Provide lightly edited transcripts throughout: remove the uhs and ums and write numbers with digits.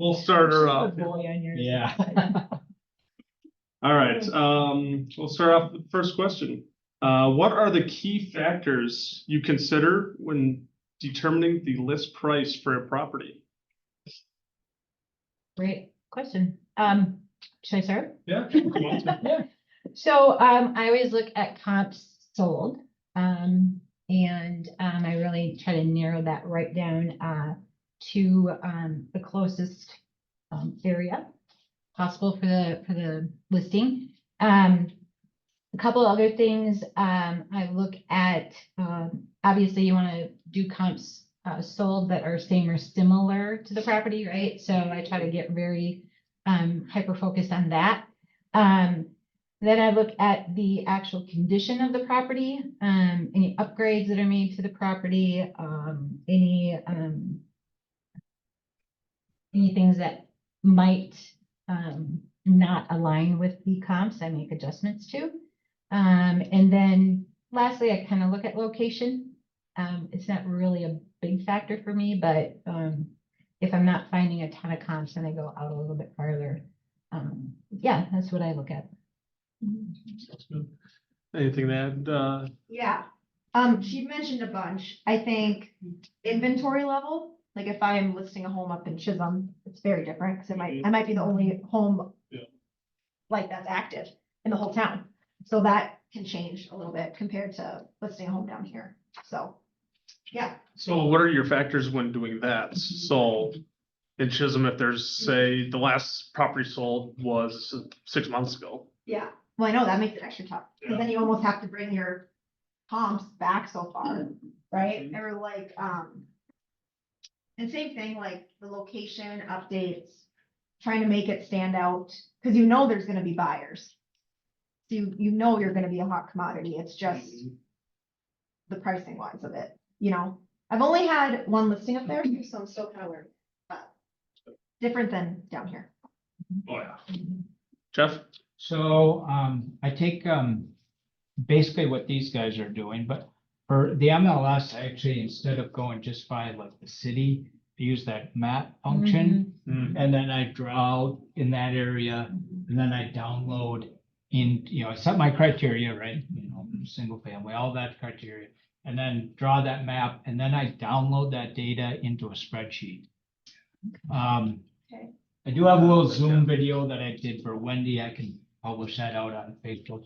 We'll start her off. Boy on your Yeah. side. All right, we'll start off with the first question. What are the key factors you consider when determining the list price for a property? Great question. Should I start? Yeah. if you want to. Yeah. So, I always look at comps sold. I really try to narrow that right down, to, the closest, area possible for the listing. A couple other things, I look at, obviously you want to do comps, sold that are same or similar to the property, right? So I try to get very, hyper focused on that. Then I look at the actual condition of the property, any upgrades that are made to the property, any things that might not align with the comps, I make adjustments to. And then lastly, I kind of look at location. It's not really a big factor for me, but if I'm not finding a ton of comps, then I go out a little bit farther. Yeah, that's what I look at. That's good. Anything to add? Yeah, she mentioned a bunch. I think inventory level, like if I am listing a home up in Chisholm, it's very different, because I might be the only home Yeah. like that's active in the whole town. So that can change a little bit compared to listing a home down here. So, yeah. So what are your factors when doing that? So in Chisholm, if there's, say, the last property sold was 6 months ago. Yeah, well, I know that makes it extra tough, because then you almost have to bring your comps back so far, right? Or like, and same thing, like the location updates, trying to make it stand out, because you know there's gonna be buyers. So you know you're gonna be a hot commodity, it's just the pricing wise of it, you know? I've only had one listing up there, so I'm still kind of learning, but different than down here. Oh, yeah. Jeff? So, I take, basically what these guys are doing, but for the MLS, I actually, instead of going just by like the city, I use that map function. And then I draw out in that area, and then I download in, I set my criteria, right? Single family, all that criteria, and then draw that map, and then I download that data into a spreadsheet. Okay. I do have a little Zoom video that I did for Wendy. I can publish that out on Facebook.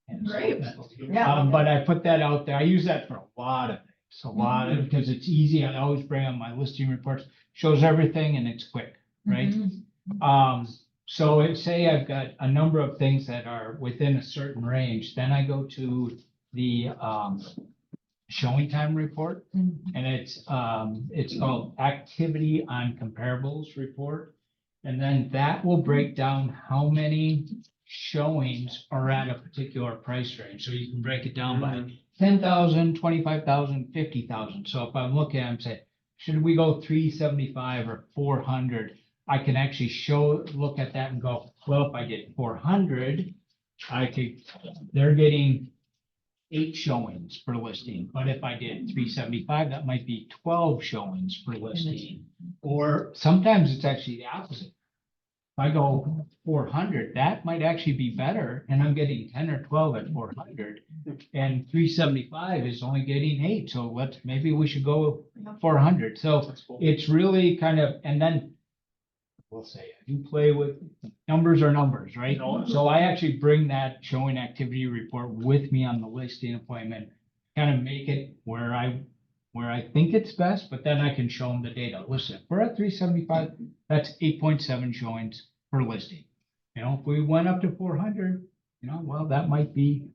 And so Great. that- Yeah. But I put that out there. I use that for a lot of things, because it's easy. I always bring on my listing reports, shows everything and it's quick, right? So say I've got a number of things that are within a certain range, then I go to the showing time report, and it's called activity on comparables report. And then that will break down how many showings are at a particular price range. So you can break it down by 10,000, 25,000, 50,000. So if I'm looking, I'm saying, should we go 375 or 400? I can actually look at that and go, well, if I get 400, they're getting 8 showings per listing. But if I did 375, that might be 12 showings per listing. Or sometimes it's actually the opposite. If I go 400, that might actually be better, and I'm getting 10 or 12 at 400, and 375 is only getting 8. So maybe we should go 400. So That's cool. it's really kind of, and then we'll say, I do play with numbers are numbers, right? No. So I actually bring that showing activity report with me on the listing appointment, kind of make it where I think it's best, but then I can show them the data. Listen, if we're at 375, that's 8.7 showings per listing. If we went up to 400, well, that might be,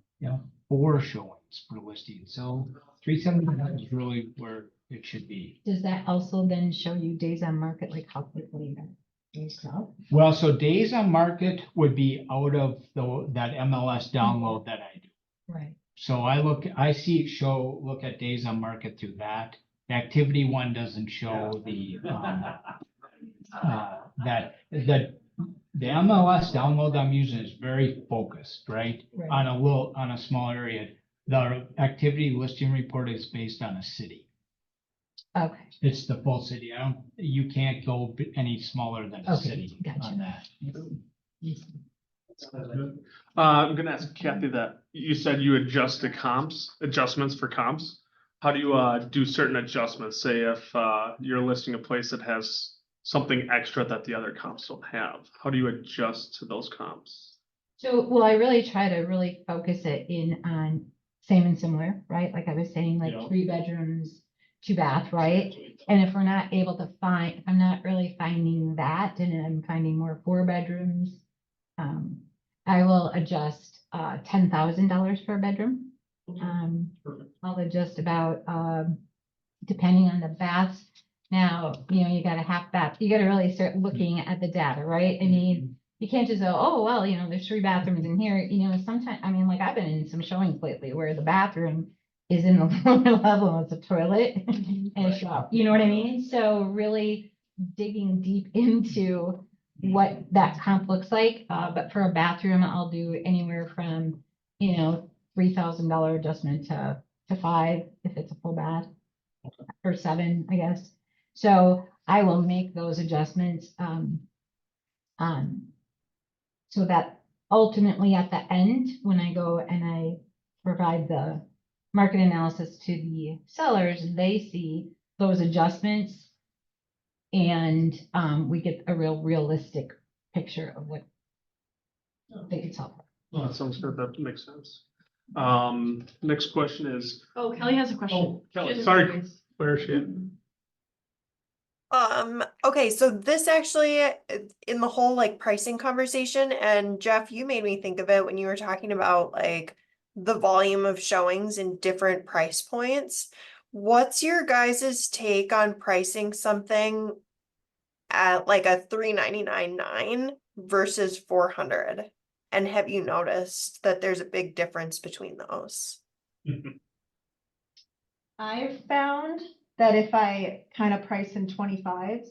4 showings per listing. So 375 is really where it should be. Does that also then show you days on market, like how quickly that sell? Well, so days on market would be out of that MLS download that I do. Right. So look at days on market through that. The activity one doesn't show the the MLS download I'm using is very focused, right? Right. On a small area. The activity listing report is based on a city. Okay, It's the full city. You can't go any smaller than a Okay, city gotcha. on that. I'm gonna ask Kathy that, you said you adjust the adjustments for comps. How do you, do certain adjustments? Say if, you're listing a place that has something extra that the other comps don't have, how do you adjust to those comps? so, well, I really try to really focus it in on same and similar, right? Like I was saying, like Yeah. 3 bedrooms, 2 bath, right? And if we're not able to find, if I'm not really finding that, and I'm finding more 4 bedrooms, I will adjust $10,000 per bedroom. Perfect. I'll adjust about depending on the baths. Now, you got a half bath, you gotta really start looking at the data, right? I mean, you can't just go, oh, well, there's 3 bathrooms in here, sometimes, I mean, like, I've been in some showings lately where the bathroom is in the lower level, it's a toilet and a shower, you know what I mean? So really digging deep into what that comp looks like, but for a bathroom, I'll do anywhere from, $3,000 adjustment to 5, if it's a full bath. Or 7, I guess. So I will make those adjustments, so that ultimately at the end, when I go and I provide the market analysis to the sellers, they see those adjustments. And, we get a realistic picture of what they could sell for. Well, that sounds good. That makes sense. Next question is, Oh, Kelly has a question. oh, Kelly, She has sorry, a voice. where is she at? Okay, so this actually, in the whole like pricing conversation, and Jeff, you made me think of it when you were talking about like the volume of showings in different price points. What's your guys' take on pricing something at like a $399.9 versus 400? And have you noticed that there's a big difference between those? I've found that if I kind of price in 25s,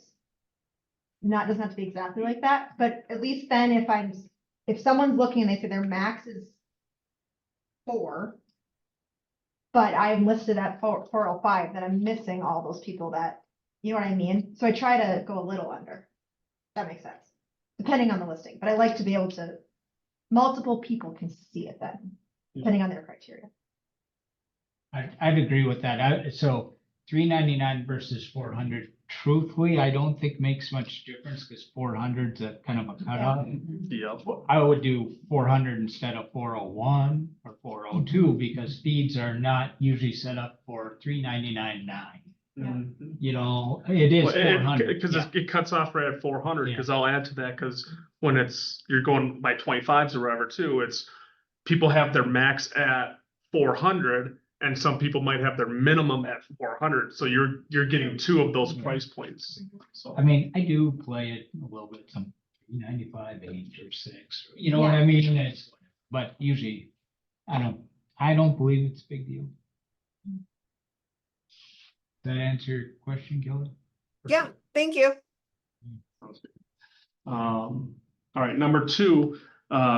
doesn't have to be exactly like that, but at least then if someone's looking and they say their max is 4, but I'm listed at 405, then I'm missing all those people that, you know what I mean? So I try to go a little under. That makes sense, depending on the listing, but I like to be able to, multiple people can see it then, depending on their criteria. I'd agree with that. So 399 versus 400, truthfully, I don't think makes much difference because 400's a kind of a cutoff. Yeah. I would do 400 instead of 401 or 402 because feeds are not usually set up for 399.9. Mhm. It is Well, 400. Because yeah. it cuts off right at 400, because I'll add to that, because when you're going by 25s or whatever too, it's, people have their max at 400, and some people might have their minimum at 400, so you're getting 2 of those price points. So, I mean, I do play it a little bit, some 395, 8 or 6, you know what I mean? But usually, I don't believe it's a big deal. Does that answer your question, Kelly? Yeah, thank you. all right,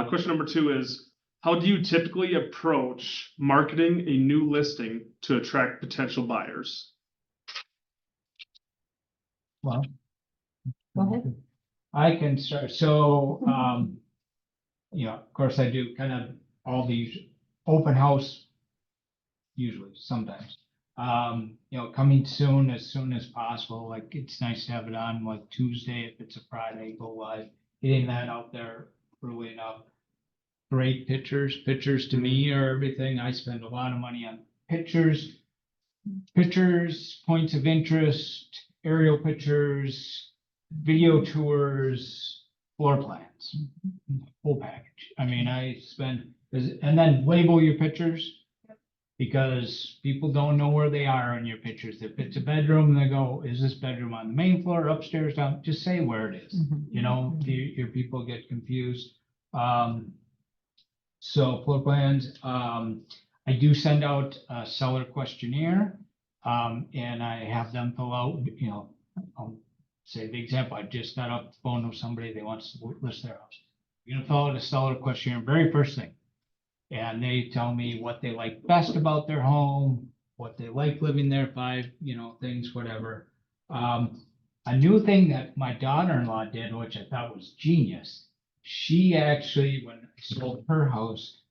question number 2 is, how do you typically approach marketing a new listing to attract potential buyers? Well. Go ahead. I can start, so, of course I do kind of all these open house. Usually, sometimes, coming soon as possible, like it's nice to have it on like Tuesday, if it's a Friday, go live, getting that out there early enough. Great pictures to me are everything. I spend a lot of money on pictures, points of interest, aerial pictures, video tours, floor plans, full package. I mean, and then label your pictures because people don't know where they are in your pictures. If it's a bedroom, they go, is this bedroom on the main floor, upstairs, down? Just say where it is. Your people get confused. So floor plans, I do send out a seller questionnaire, and I have them fill out, I'll say the example, I just got off the phone with somebody, they want to list their house. You're gonna fill out a seller questionnaire, very first thing. And they tell me what they like best about their home, what they like living there, 5, things, whatever. A new thing that my daughter-in-law did, which I thought was genius. She actually, when I sold her house,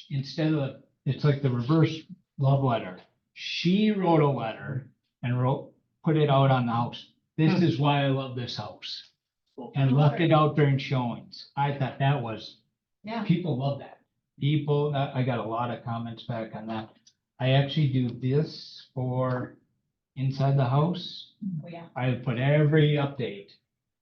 instead of, it's like the reverse love letter. She wrote a letter and put it out on the house. This is why I love this house. And left it out during showings. I thought that was, Yeah. people love that. I got a lot of comments back on that. I actually do this for inside the house. Oh, yeah. I put every update.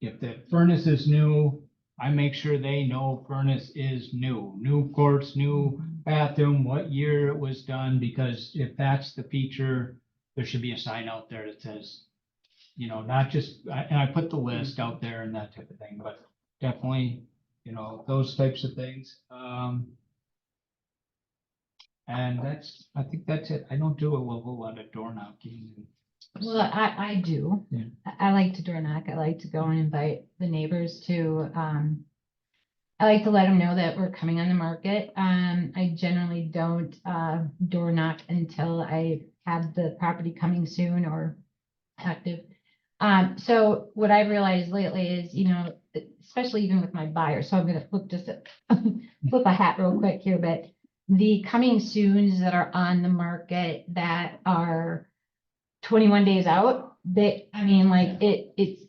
If the furnace is new, I make sure they know furnace is new quartz, new bathroom, what year it was done, because if that's the feature, there should be a sign out there that says, not just, and I put the list out there and that type of thing, but definitely, those types of things. And I think that's it. I don't do a whole lot of door knocking. Well, I do. Yeah. I like to door knock. I like to go and invite the neighbors to, I like to let them know that we're coming on the market. I generally don't, door knock until I have the property coming soon or active. So what I've realized lately is, especially even with my buyers, so I'm gonna flip a hat real quick here, but the coming soons that are on the market that are 21 days out, it's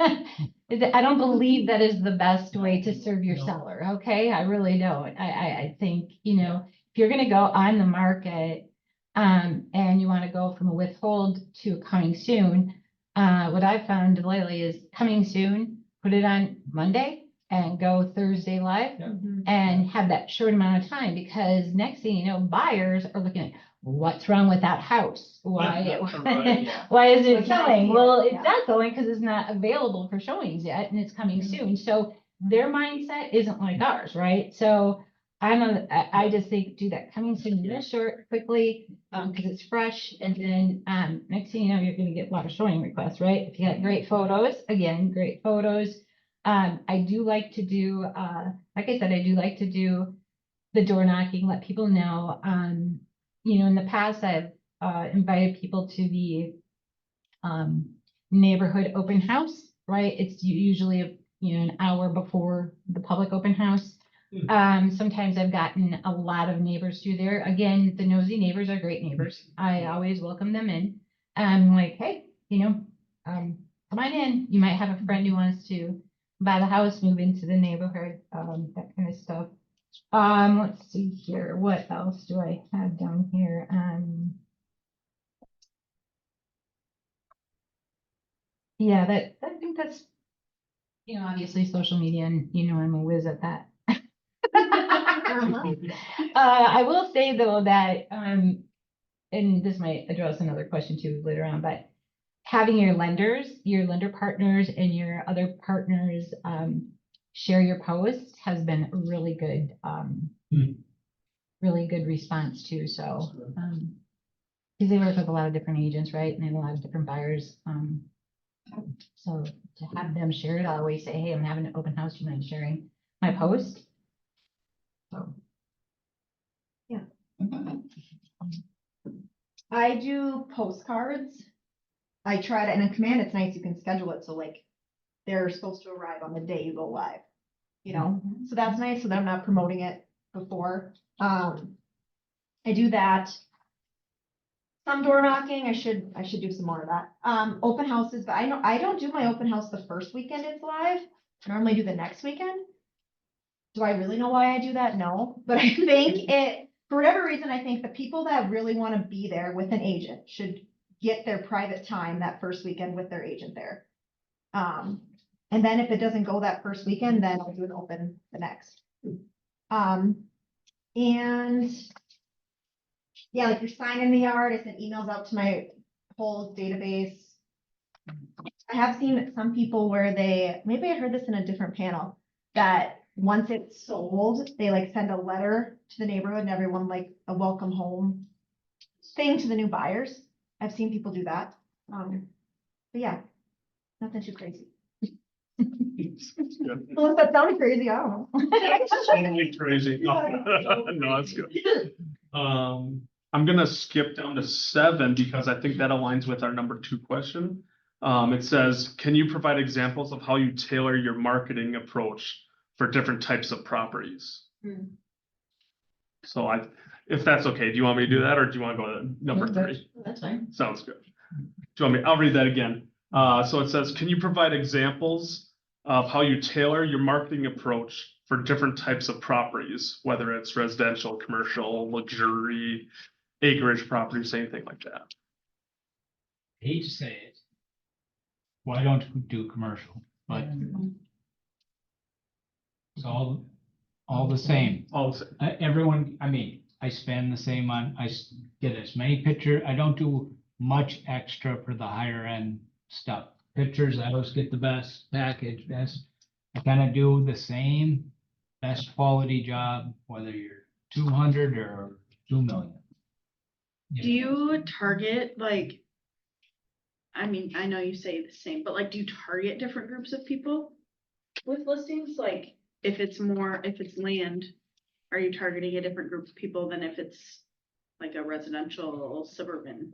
I don't believe that is the best way to serve your No. seller, okay? I really don't. I think, if you're gonna go on the market, and you wanna go from a withhold to a coming soon, what I've found lately is coming soon, put it on Monday and go Thursday live and have that short amount of time, because next thing you know, buyers are looking at, what's wrong with that house? Why, Right, yeah. why isn't it Why can't I selling? see it? Well, it's Yeah. not selling because it's not available for showings yet and it's coming soon. So their mindset isn't like ours, right? So I just think do that coming soon, real short, quickly, because it's fresh. And then, next thing you know, you're gonna get a lot of showing requests, right? If you got great photos, again, great photos. I do like to do, like I said, I do like to do the door knocking, let people know. In the past, I've invited people to the neighborhood open house, right? It's usually an hour before the public open house. Sometimes I've gotten a lot of neighbors through there. Again, the nosy neighbors are great neighbors. I always welcome them in. I'm like, hey, come on in. You might have a friend who wants to buy the house, move into the neighborhood, that kind of stuff. Let's see here. What else do I have down here? Yeah, I think that's, obviously social media, and I'm a whiz at that. I will say though that, and this might address another question too later on, but having your lender partners and your other partners, share your posts has been a really good, really good response too. So, because they work with a lot of different agents, right? And they have a lot of different buyers. So to have them share it, I always say, hey, I'm having an open house. Do you mind sharing my post? So. Yeah. I do postcards. I try to, and in Command, it's nice, you can schedule it, so like, they're supposed to arrive on the day you go live. So that's nice, so that I'm not promoting it before. I do that. Some door knocking, I should do some more of that. Open houses, but I don't do my open house the first weekend it's live. I normally do the next weekend. Do I really know why I do that? No, but I think for whatever reason, I think the people that really want to be there with an agent should get their private time that first weekend with their agent there. And then if it doesn't go that first weekend, then I'll do an open the next. And yeah, like your sign in the yard, I sent emails out to my whole database. I have seen some people where maybe I heard this in a different panel, that once it's sold, they like send a letter to the neighborhood and everyone like a welcome home thing to the new buyers. I've seen people do that. But yeah, nothing too crazy. Unless that sounded crazy, I don't know. Totally crazy. No, that's good. I'm gonna skip down to 7 because I think that aligns with our number 2 question. It says, can you provide examples of how you tailor your marketing approach for different types of properties? Hmm. So if that's okay, do you want me to do that or do you want to go to number Yeah, 3? That's fine. Sounds good. Do you want me, I'll read that again. So it says, can you provide examples of how you tailor your marketing approach for different types of properties, whether it's residential, commercial, luxury, acreage properties, anything like that? Hate to say it. Why don't we do commercial? But it's all the same. Also, Everyone, I mean, I spend the same on, get as many pictures, I don't do much extra for the higher end stuff. Pictures, I always get the best package, best, I kind of do the same, best quality job, whether you're 200 or 2 million. Do you target like, I mean, I know you say the same, but like, do you target different groups of people with listings? Like, if it's land, are you targeting a different group of people than if it's like a residential suburban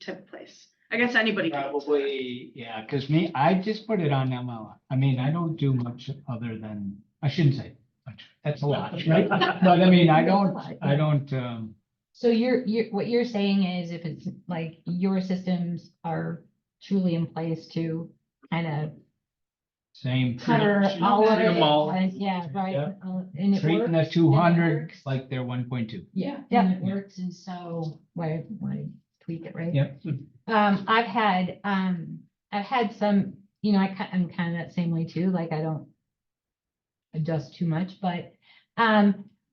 type of place? I guess anybody. can. Probably, yeah, because I just put it on ML. I mean, I don't do much other than, I shouldn't say much, that's a lot, right? But I mean, I don't, So what you're saying is if it's like your systems are truly in place to kind of same. cover all of treat 'em it, all. and yeah, right. Yeah. And it Treating the works, 200 works. like they're 1.2. Yeah, Yeah. and it works, and so why tweak it, right? Yep. I've had some, I'm kind of that same way too, like I don't adjust too much, but,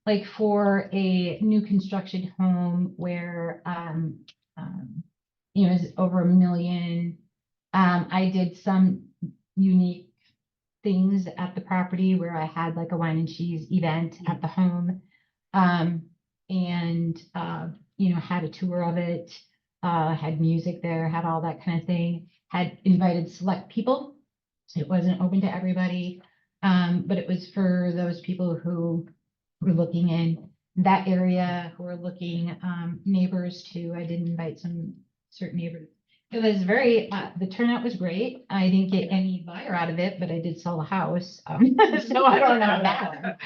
like for a new construction home where, it's over $1 million, I did some unique things at the property where I had like a wine and cheese event at the home. And had a tour of it, had music there, had all that kind of thing, had invited select people. It wasn't open to everybody, but it was for those people who were looking in that area, who were looking, neighbors too. I did invite some certain neighbors. It was the turnout was great. I didn't get any buyer out of it, but I did sell the house. So I don't know that.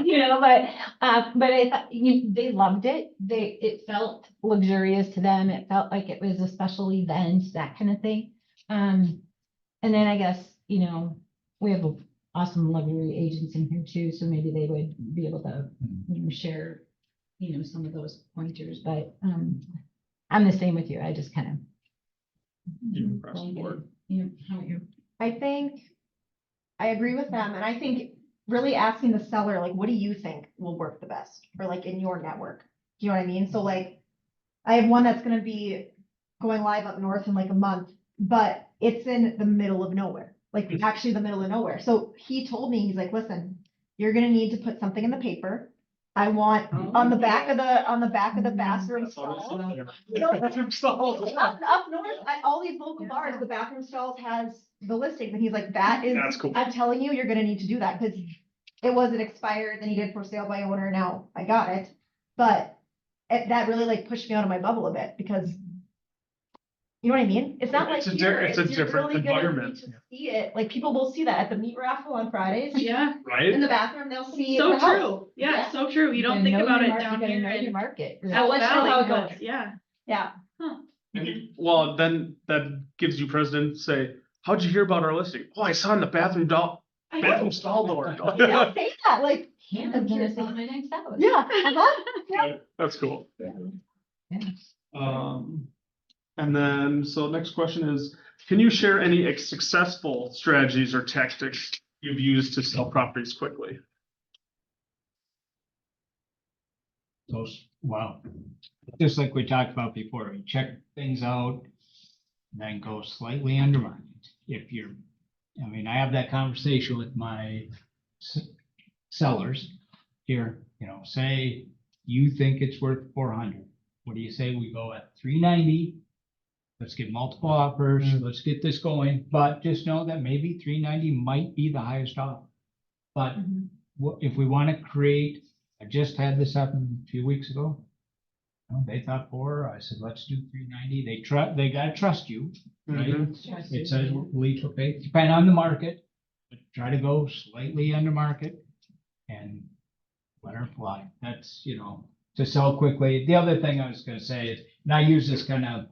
Yeah, but I thought, they loved it. It felt luxurious to them. It felt like it was a special event, that kind of thing. And then I guess, we have awesome luxury agents in here too, so maybe they would be able to, share, some of those pointers, but, I'm the same with you. I just kind of. across the board. How about you? I think I agree with them, and I think really asking the seller, like, what do you think will work the best, or like in your network? Do you know what I mean? So like, I have one that's gonna be going live up north in like a month, but it's in the middle of nowhere, like actually the middle of nowhere. So he told me, he's like, listen, you're gonna need to put something in the paper. I want on the back of the bathroom stall. Up north, at all these local bars, the bathroom stalls has the listings, and he's like, that is, That's cool. I'm telling you, you're gonna need to do that, because it wasn't expired, then he did for sale by owner, now I got it. But that really like pushed me out of my bubble a bit, because you know what I mean? It's not like It's a here, it's a you're different really gonna need environment. to see it, like people will see that at the meat raffle on Fridays. Yeah, In Right? the bathroom, they'll see. so the house. true. Yeah, Yeah. so true. You don't gotta think know about your it mar- down you gotta here know your in market. right? I'll let you know Valley, how it but goes. yeah. Yeah. Well, then that gives you precedent to say, how'd you hear about our listing? Oh, I saw in the bathroom bathroom stall door. They'll say that, like, Hannah's gonna sell my next house. yeah, uh-huh. That's cool. Yeah. And then, so next question is, can you share any successful strategies or tactics you've used to sell properties quickly? Wow. Just like we talked about before, you check things out, then go slightly under market. I have that conversation with my sellers here, say you think it's worth 400. What do you say we go at 390? Let's get multiple offers, let's get this going, but just know that maybe 390 might be the highest offer. But if we want to create, I just had this happen a few weeks ago. Well, they thought 4, I said, let's do 390. They gotta trust you, right? Mhm. It's a leap of faith, depend on the market, but try to go slightly under market and let her fly. That's, to sell quickly. The other thing I was gonna say is, and I use this kind of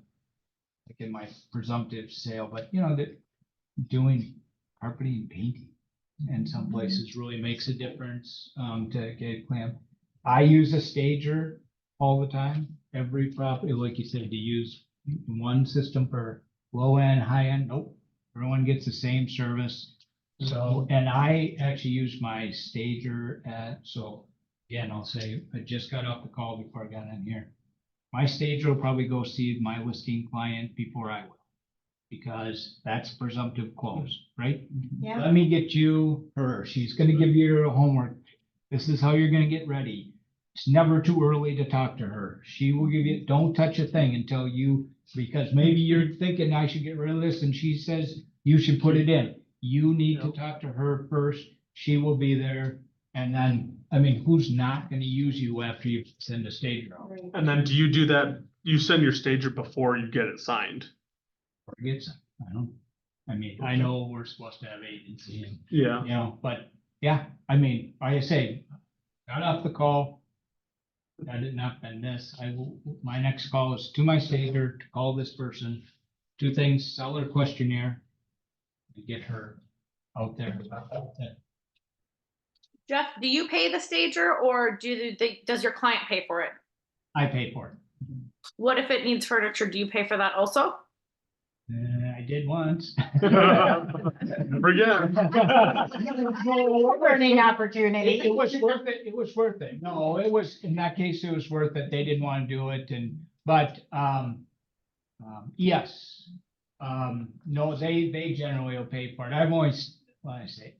like in my presumptive sale, but that doing carpeting and painting in some places really makes a difference, to get a clamp. I use a stager all the time, every property, like you said, to use one system for low end, high end, nope. Everyone gets the same service. So, and I actually use my stager so again, I'll say, I just got off the call before I got in here. My stager will probably go see my listing client before I will, because that's presumptive close, right? Yeah. Let me get you her. She's gonna give you your homework. This is how you're gonna get ready. It's never too early to talk to her. She will give you, don't touch a thing until because maybe you're thinking I should get rid of this and she says you should put it in. You need to talk to her first. She will be there. And then, who's not gonna use you after you send a stager out? And then do you do that, you send your stager before you get it signed? Or gets, I know we're supposed to have agency and Yeah. but yeah, like I say, got off the call. Had it not been this, my next call is to my stager to call this person, 2 things, sell her questionnaire. And get her out there. Jeff, do you pay the stager or does your client pay for it? I pay for it. What if it needs furniture? Do you pay for that also? I did once. Never again. Learning opportunity. It was worth it. It was worth it. No, it was, in that case, it was worth it. They didn't want to do it but yes. No, they generally will pay for it.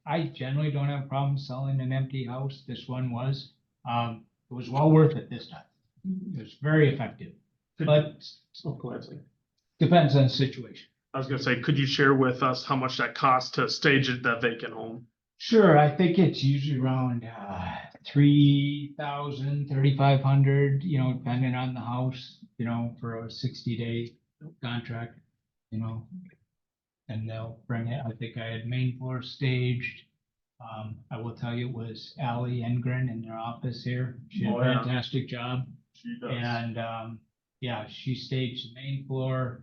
I generally don't have a problem selling an empty house. This one was, it was well worth it this time. It was very effective, but Oh, gladly. depends on the situation. I was gonna say, could you share with us how much that costs to stage that vacant home? Sure, I think it's usually around 3,000, 3,500, depending on the house, for a 60-day contract, and they'll bring it. I think I had main floor staged. I will tell you, it was Ally Engren in their office here. She did Oh, a yeah. fantastic job. She does. And yeah, she staged the main floor,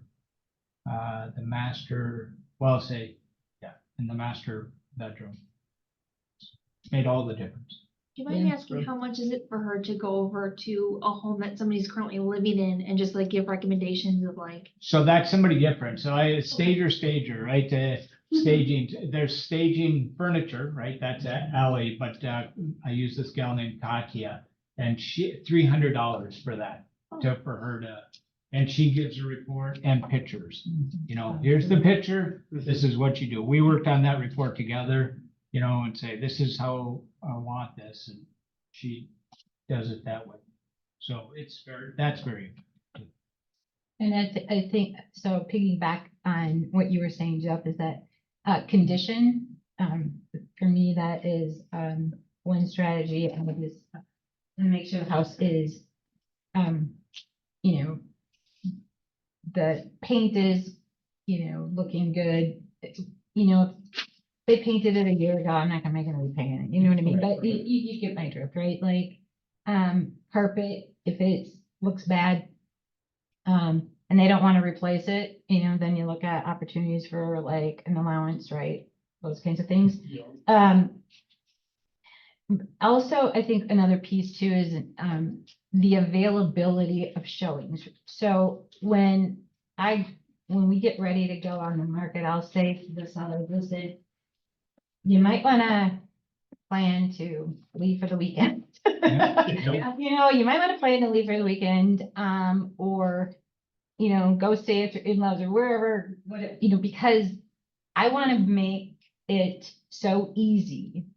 the master, in the master bedroom. Made all the difference. Do you mind Yeah. asking how much is it for her to go over to a home that somebody's currently living in and just like give recommendations of like, So that's somebody different. So stager, right? Staging, there's staging furniture, right? That's Ally, but I use this gal named Katya, and she $300 for that, for her to, and she gives a report and pictures. Here's the picture, this is what you do. We worked on that report together, and say, this is how I want this, and she does it that way. So that's very. And I think, so piggyback on what you were saying, Jeff, is that condition, for me, that is one strategy. And it is to make sure the house is, the paint is, looking good. If they painted it a year ago, I'm not gonna make them repaint it, you know what I mean? Right, But you get my drift, right? Like, carpet, if it looks bad, and they don't want to replace it, then you look at opportunities for like an allowance, right? Those kinds of things. Also, I think another piece too is, the availability of showings. So when we get ready to go on the market, I'll say to the seller, listen, you might want to plan to leave for the weekend. You might want to plan to leave for the weekend, or, go stay at your in-laws or wherever, because I want to make it so easy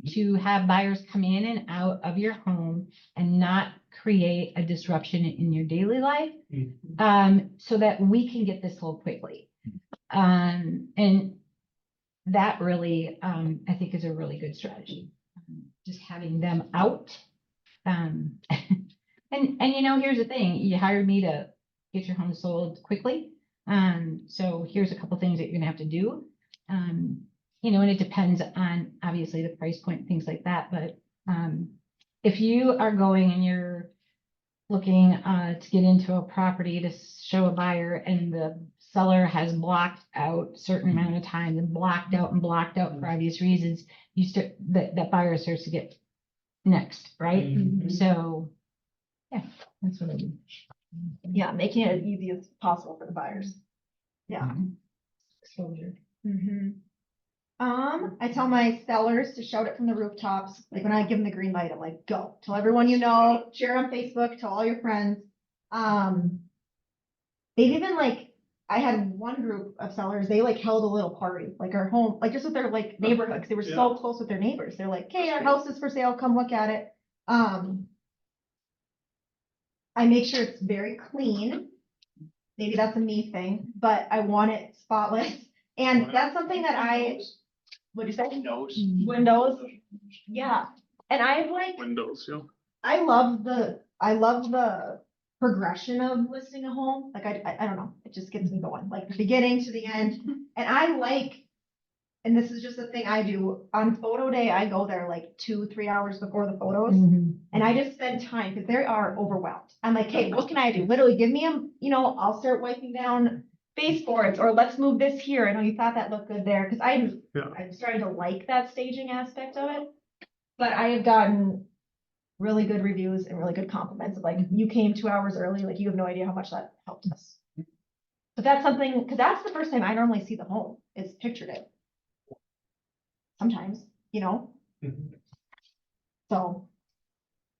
to have buyers come in and out of your home and not create a disruption in your daily life, so that we can get this sold quickly. And that really, I think, is a really good strategy. Just having them out. And And you know, here's the thing, you hired me to get your home sold quickly. So here's a couple things that you're gonna have to do. You know, and it depends on obviously the price point, things like that, but, if you are going and you're looking, to get into a property to show a buyer and the seller has blocked out certain amount of time and blocked out for obvious reasons, you start, that buyer starts to get next, right? Mm-hmm. So, yeah, that's what I do. Yeah, making it as easy as possible for the buyers. Yeah. Exposure. I tell my sellers to shout it from the rooftops, like when I give them the green light, I'm like, go, tell everyone you know, share on Facebook, tell all your friends. They've even like, I had one group of sellers, they like held a little party, like our home, like just with their like neighborhood, 'cause they were so close with their neighbors. They're like, hey, our house is for sale, come look at it. I make sure it's very clean. Maybe that's a me thing, but I want it spotless. And that's something that what'd you say? Windows. Yeah. And I've like, Windows, yeah. I love the progression of listing a home. Like, I don't know, it just gets me going, like the beginning to the end. And I like, and this is just a thing I do, on photo day, I go there like 2-3 hours before the photos. And I just spend time, because they are overwhelmed. I'm like, hey, what can I do? Literally give me I'll start wiping down baseboards, or let's move this here. I know you thought that looked good there, because I'm starting to like that staging aspect of it. But I have gotten really good reviews and really good compliments of like, you came 2 hours early, like you have no idea how much that helped us. But that's something, because that's the first time I normally see the home, is picture day. Sometimes, so.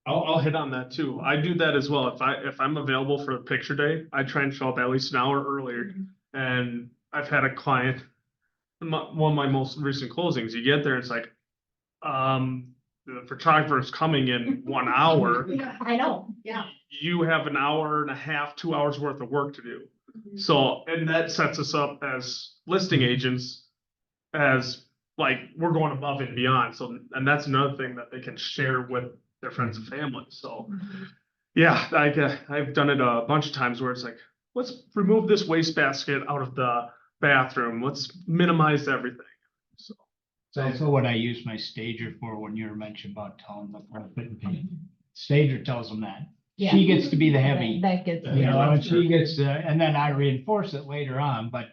I'll hit on that too. I do that as well. If I'm available for a picture day, I try and show up at least an hour earlier. And I've had a client, one of my most recent closings, you get there, it's like, the photographer is coming in 1 hour. I know, yeah. You have an hour and a half, 2 hours worth of work to do. So, and that sets us up as listing agents as like, we're going above and beyond. So, and that's another thing that they can share with their friends and family. So, yeah, I've done it a bunch of times where it's like, let's remove this wastebasket out of the bathroom. Let's minimize everything. So. That's also what I use my stager for when you were mentioning about telling them what to put in paint. Stager tells them that. Yeah. She gets to be the heavy, That gets. and she gets, and then I reinforce it later on, but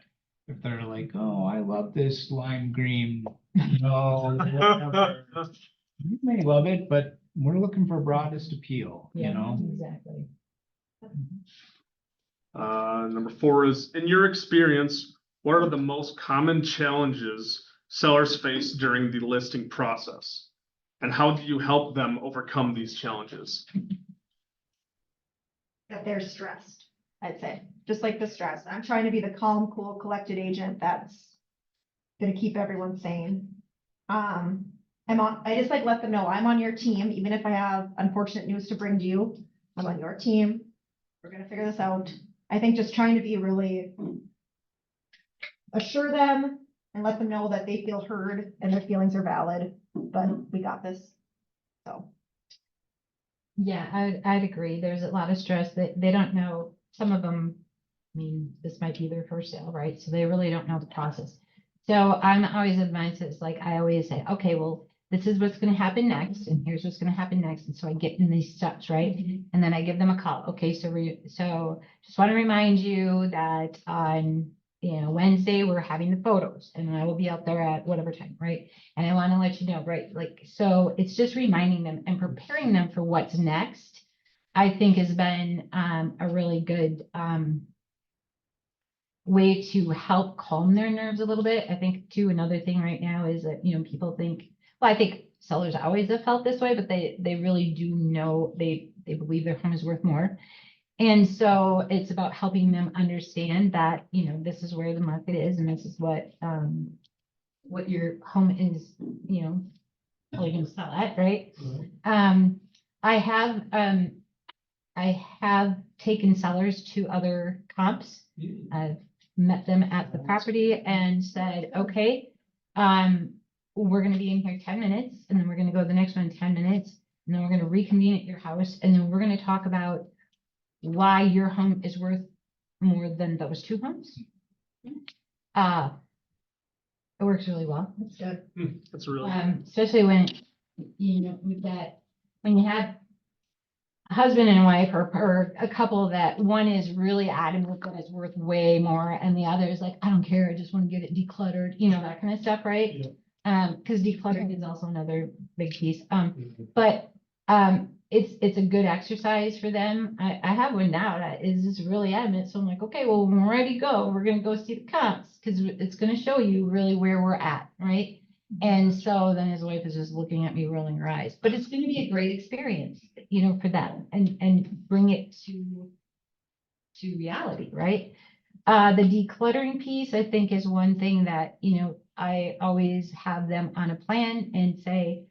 if they're like, oh, I love this lime green, whatever. You may love it, but we're looking for broadest appeal, Exactly. Number 4 is, in your experience, what are the most common challenges sellers face during the listing process? And how do you help them overcome these challenges? That they're stressed, I'd say, just like the stress. I'm trying to be the calm, cool, collected agent that's gonna keep everyone sane. I just like let them know I'm on your team, even if I have unfortunate news to bring to you. I'm on your team. We're gonna figure this out. I think just trying to be really assure them and let them know that they feel heard and their feelings are valid, but we got this. So. Yeah, I'd agree. There's a lot of stress that they don't know. Some of them, I mean, this might be their first sale, right? So they really don't know the process. So I'm always in mindset, it's like, I always say, okay, well, this is what's gonna happen next, and here's what's gonna happen next. And so I get in these steps, right? And then I give them a call. Okay, so just want to remind you that on, Wednesday, we're having the photos, and I will be out there at whatever time, right? And I want to let you know, right? Like, so it's just reminding them and preparing them for what's next, I think has been a really good way to help calm their nerves a little bit. I think too, another thing right now is that, people think, well, I think sellers always have felt this way, but they really do know, they believe their home is worth more. And so it's about helping them understand that, this is where the market is, and this is what your home is, how you can sell it, right? I have taken sellers to other comps. I've met them at the property and said, okay, we're gonna be in here 10 minutes, and then we're gonna go to the next one in 10 minutes. And then we're gonna reconvene at your house, and then we're gonna talk about why your home is worth more than those two homes. It works really well. That's good. That's really. Especially when, you know, with that, when you have a husband and wife or a couple that one is really adamant that it's worth way more and the other is like, I don't care, I just want to get it decluttered, you know, that kind of stuff, right? Because decluttering is also another big piece. But it's a good exercise for them. I have one now that is just really adamant. So I'm like, okay, well, when we're ready to go, we're gonna go see the comps because it's gonna show you really where we're at, right? And so then his wife is just looking at me rolling her eyes, but it's gonna be a great experience, you know, for them and bring it to reality, right? The decluttering piece, I think, is one thing that, you know, I always have them on a plan and say,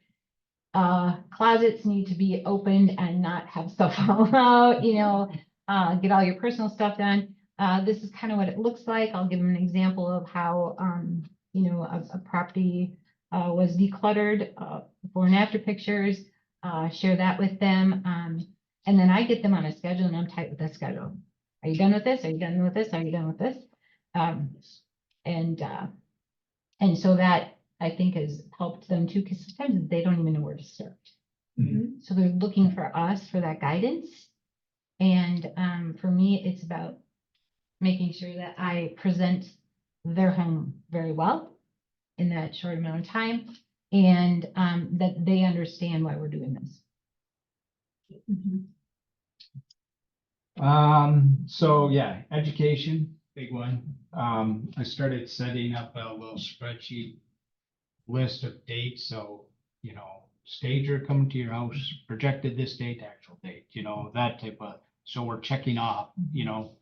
closets need to be opened and not have stuff fall out, you know, get all your personal stuff done. This is kind of what it looks like. I'll give them an example of how, you know, a property was decluttered, before and after pictures, share that with them. And then I get them on a schedule and I'm tight with that schedule. Are you done with this? Are you done with this? Are you done with this? And so that I think has helped them too, because sometimes they don't even know where to start. So they're looking for us for that guidance. And for me, it's about making sure that I present their home very well in that short amount of time, and that they understand why we're doing this. So yeah, education, big one. I started setting up a little spreadsheet list of dates, so, you know, stager coming to your house, projected this date, actual date, you know, that type of, so we're checking off, you know.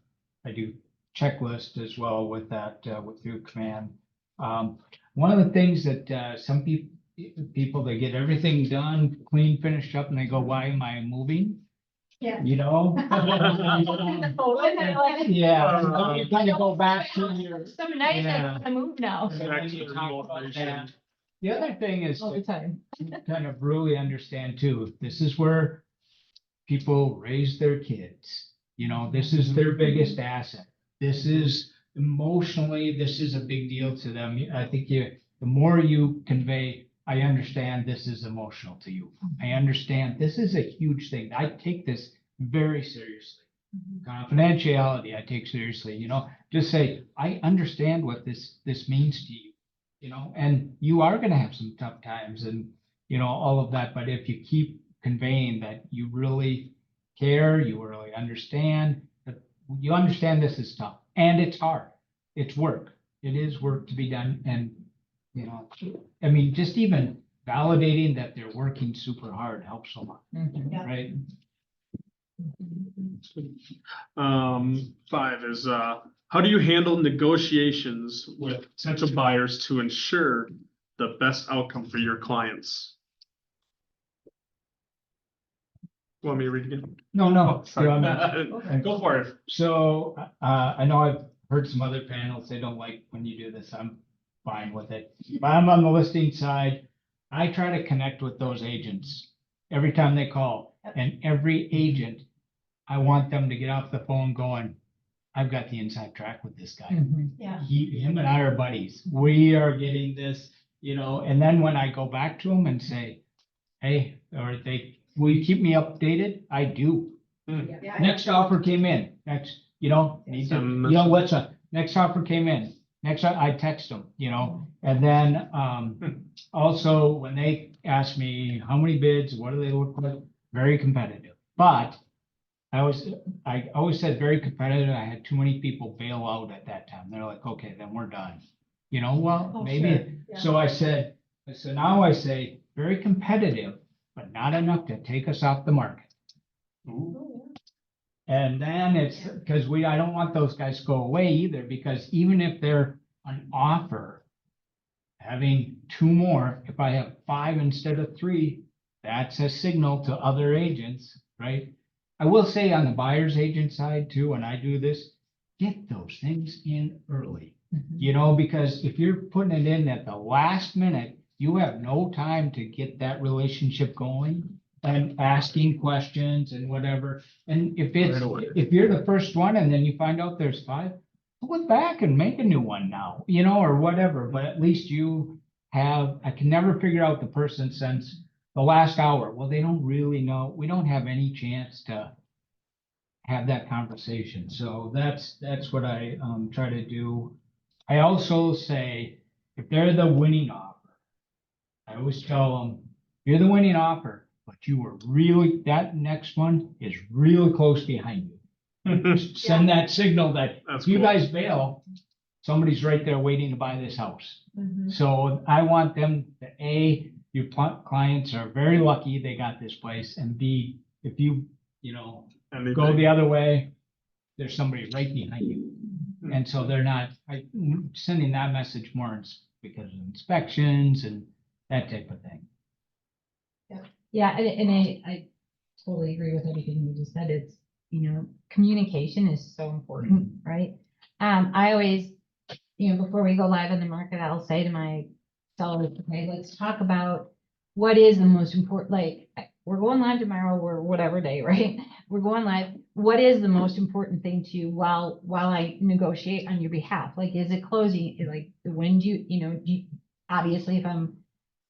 I do checklist as well with that, with through command. One of the things that, some people, they get everything done, clean, finished up, and they go, why am I moving? Yeah. You know? Yeah, you kind of go back to your. So nice, I Yeah. want to move now. Back to your motivation. The other thing is All the to time. kind of really understand too, this is where people raise their kids. You know, this is their biggest asset. This is emotionally, this is a big deal to them. I think the more you convey, I understand this is emotional to you. I understand this is a huge thing. I take this very seriously. Confidentiality, I take seriously, you know, just say, I understand what this means to you, you know, and you are gonna have some tough times and, you know, all of that, but if you keep conveying that you really care, you really understand, that you understand this is tough, and it's hard, it's work, it is work to be done, and, you know, I mean, just even validating that they're working super hard helps a lot, Yeah. right? 5 is, how do you handle negotiations with potential buyers to ensure the best outcome for your clients? Want me to read again? No, no. Oh, sorry. Okay. Go for it. So, I know I've heard some other panels, they don't like when you do this, I'm fine with it. If I'm on the listing side, I try to connect with those agents every time they call, and every agent, I want them to get off the phone going, I've got the inside track with this guy. Yeah. Him and I are buddies, we are getting this, you know, and then when I go back to them and say, hey, will you keep me updated? I do. Yeah. Next offer came in, next, you know, need to, you know, what's up, next offer came in, next, I text them, you know, and then, also, when they ask me, how many bids, what do they look like, very competitive, but I always said very competitive, I had too many people bail out at that time, they're like, okay, then we're done. You know, well, Oh, maybe, sure. Yeah. so I now I say, very competitive, but not enough to take us off the market. And then it's, because I don't want those guys to go away either, because even if they're an offer, having 2 more, if I have 5 instead of 3, that's a signal to other agents, right? I will say on the buyer's agent side too, when I do this, get those things in early. You know, because if you're putting it in at the last minute, you have no time to get that relationship going. and asking questions and whatever. And if it's, Right away. if you're the first one and then you find out there's 5, pull it back and make a new one now, or whatever, but at least you have, I can never figure out the person since the last hour. Well, they don't really know. We don't have any chance to have that conversation. So that's what I try to do. I also say, if they're the winning offer, I always tell them, you're the winning offer, but you were really, that next one is really close behind you. Send that signal that That's if you cool. guys bail, somebody's right there waiting to buy this house. Mhm. So I want them to, your clients are very lucky they got this place, and B, if you, go the other way, there's somebody right behind you. And so they're not, sending that message more because of inspections and that type of thing. Yeah, and I totally agree with everything you just said. It's, communication is so important, right? I always, before we go live on the market, I'll say to my sellers, okay, let's talk about what is the most important, like, we're going live tomorrow or whatever day, right? We're going live. What is the most important thing to you while I negotiate on your behalf? Like, is it closing? Like, when do you, obviously if I'm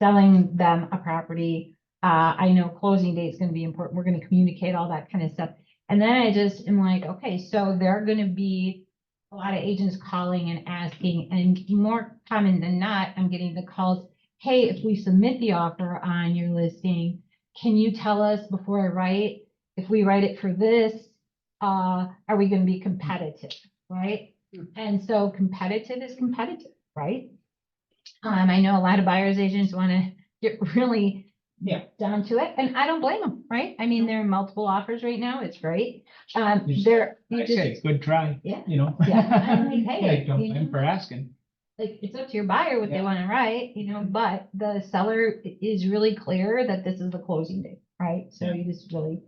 selling them a property, I know closing date is going to be important. We're going to communicate all that kind of stuff. And then I just am like, okay, so there are going to be a lot of agents calling and asking, and more common than not, I'm getting the calls, hey, if we submit the offer on your listing, can you tell us before I write, if we write it for this, are we going to be competitive, right? And so competitive is competitive, right? I know a lot of buyers agents want to get really down to it, and I don't blame them, right? I mean, there are multiple offers right now. It's great. I say, good try. Yeah. Yeah, I'm like, hey, don't blame them for asking. like, it's up to your buyer what they Yeah. want to write, but the seller is really clear that this is the closing date, right? So Yeah. you just really,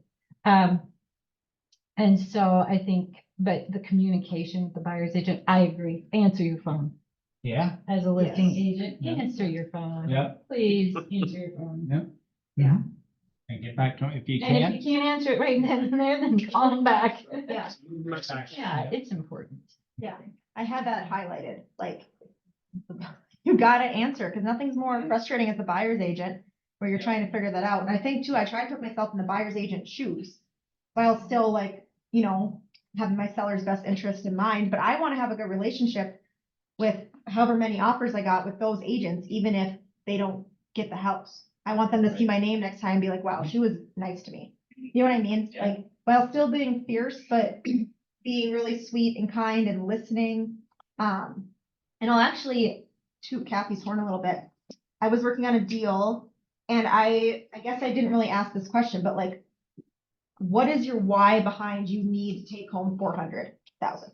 and so I think, but the communication with the buyer's agent, I agree, answer your phone. Yeah, As a listing Yes. agent, Yeah. answer your phone. yeah, Please answer your phone. yeah. Yeah. And get back to it if you And can. if you can't answer it right then and there, then call them back. Yeah. Yeah, it's important. Yeah, I had that highlighted, like, you gotta answer, because nothing's more frustrating as a buyer's agent, where you're trying to figure that out. And I think too, I try to put myself in the buyer's agent shoes, while still like, having my seller's best interest in mind, but I want to have a good relationship with however many offers I got with those agents, even if they don't get the house. I want them to see my name next time and be like, wow, she was nice to me. You know what I mean? Yeah. Like, while still being fierce, but being really sweet and kind and listening. And I'll actually toot Kathy's horn a little bit. I was working on a deal, and I guess I didn't really ask this question, but like, what is your why behind you need to take home 400,000?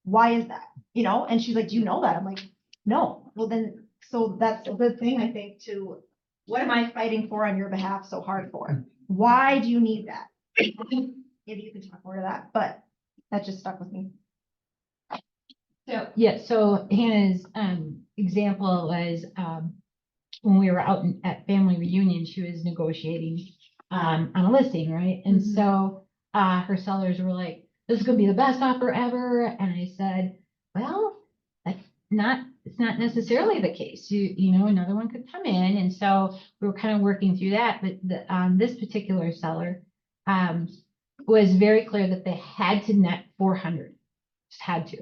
Why is that? And she's like, do you know that? I'm like, no. Well, then, so that's a good thing, I think, to what am I fighting for on your behalf so hard for? Why do you need that? Maybe you can talk more to that, but that just stuck with me. So, yeah, so Hannah's example was when we were out at family reunion, she was negotiating on a listing, right? And Mhm. so her sellers were like, this is gonna be the best offer ever. And I said, well, it's not necessarily the case. Another one could come in. And so we were kind of working through that. But this particular seller was very clear that they had to net 400, just had to.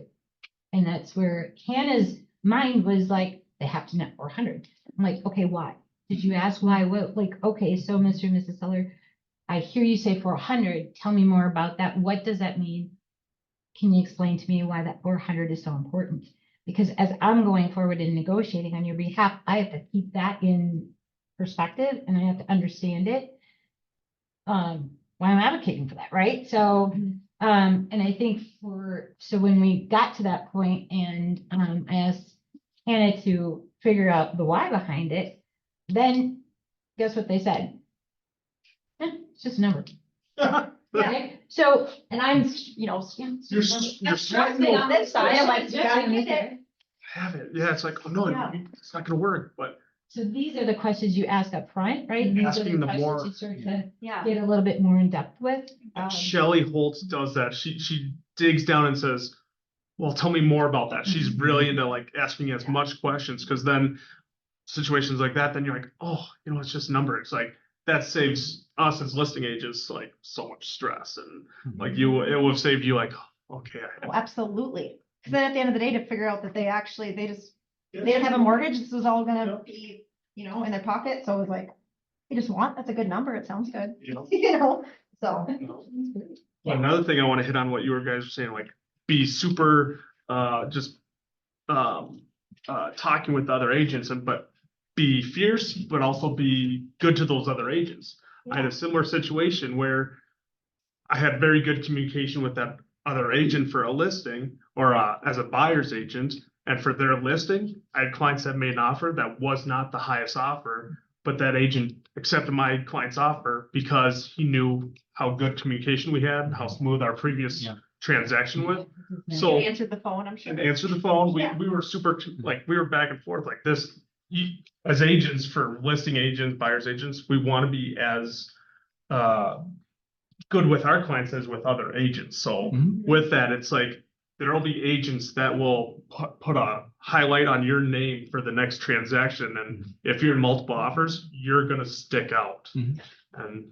And that's where Hannah's mind was like, they have to net 400. I'm like, okay, why? Did you ask why? What, like, okay, so Mr. and Mrs. Seller, I hear you say 400. Tell me more about that. What does that mean? Can you explain to me why that 400 is so important? Because as I'm going forward in negotiating on your behalf, I have to keep that in perspective and I have to understand it. Why I'm advocating for that, right? So, and I think so when we got to that point and I asked Hannah to figure out the why behind it, then guess what they said? It's just a number. Right? So, and I'm, You're Trusting on this side, I'm like, you gotta get it. have it. Yeah, it's like, oh no, Yeah. it's not gonna work, but So these are the questions you ask up front, right? These are Asking the questions more- you start to Yeah. get a little bit more in depth with. Shelley Holtz does that. She digs down and says, well, tell me more about that. She's really into like asking as much questions, because then situations like that, then you're like, oh, you know, it's just numbers. Like that saves us as listing agents like so much stress, and like it will have saved you like, okay, Oh, absolutely. Cause then at the end of the day, to figure out that they didn't have a mortgage, this was all gonna be, you know, in their pocket, so it was like, that's a good number, it sounds good, you know. you know, so. Another thing I want to hit on what you guys were saying, like be super just talking with other agents, but be fierce, but also be good to those other agents. I had a similar situation where I had very good communication with that other agent for a listing, or as a buyer's agent, and for their listing, I had clients that made an offer that was not the highest offer, but that agent accepted my client's offer because he knew how good communication we had, how smooth our previous Yeah. transaction went. Yeah. So You answered the phone, I'm sure. and answer the phone. Yeah. We were super, like, we were back and forth like this. As agents, for listing agents, buyers agents, we want to be as good with our clients as with other agents. So with that, it's like there'll be agents that will put a highlight on your name for the next transaction, and if you're in multiple offers, you're gonna stick out. And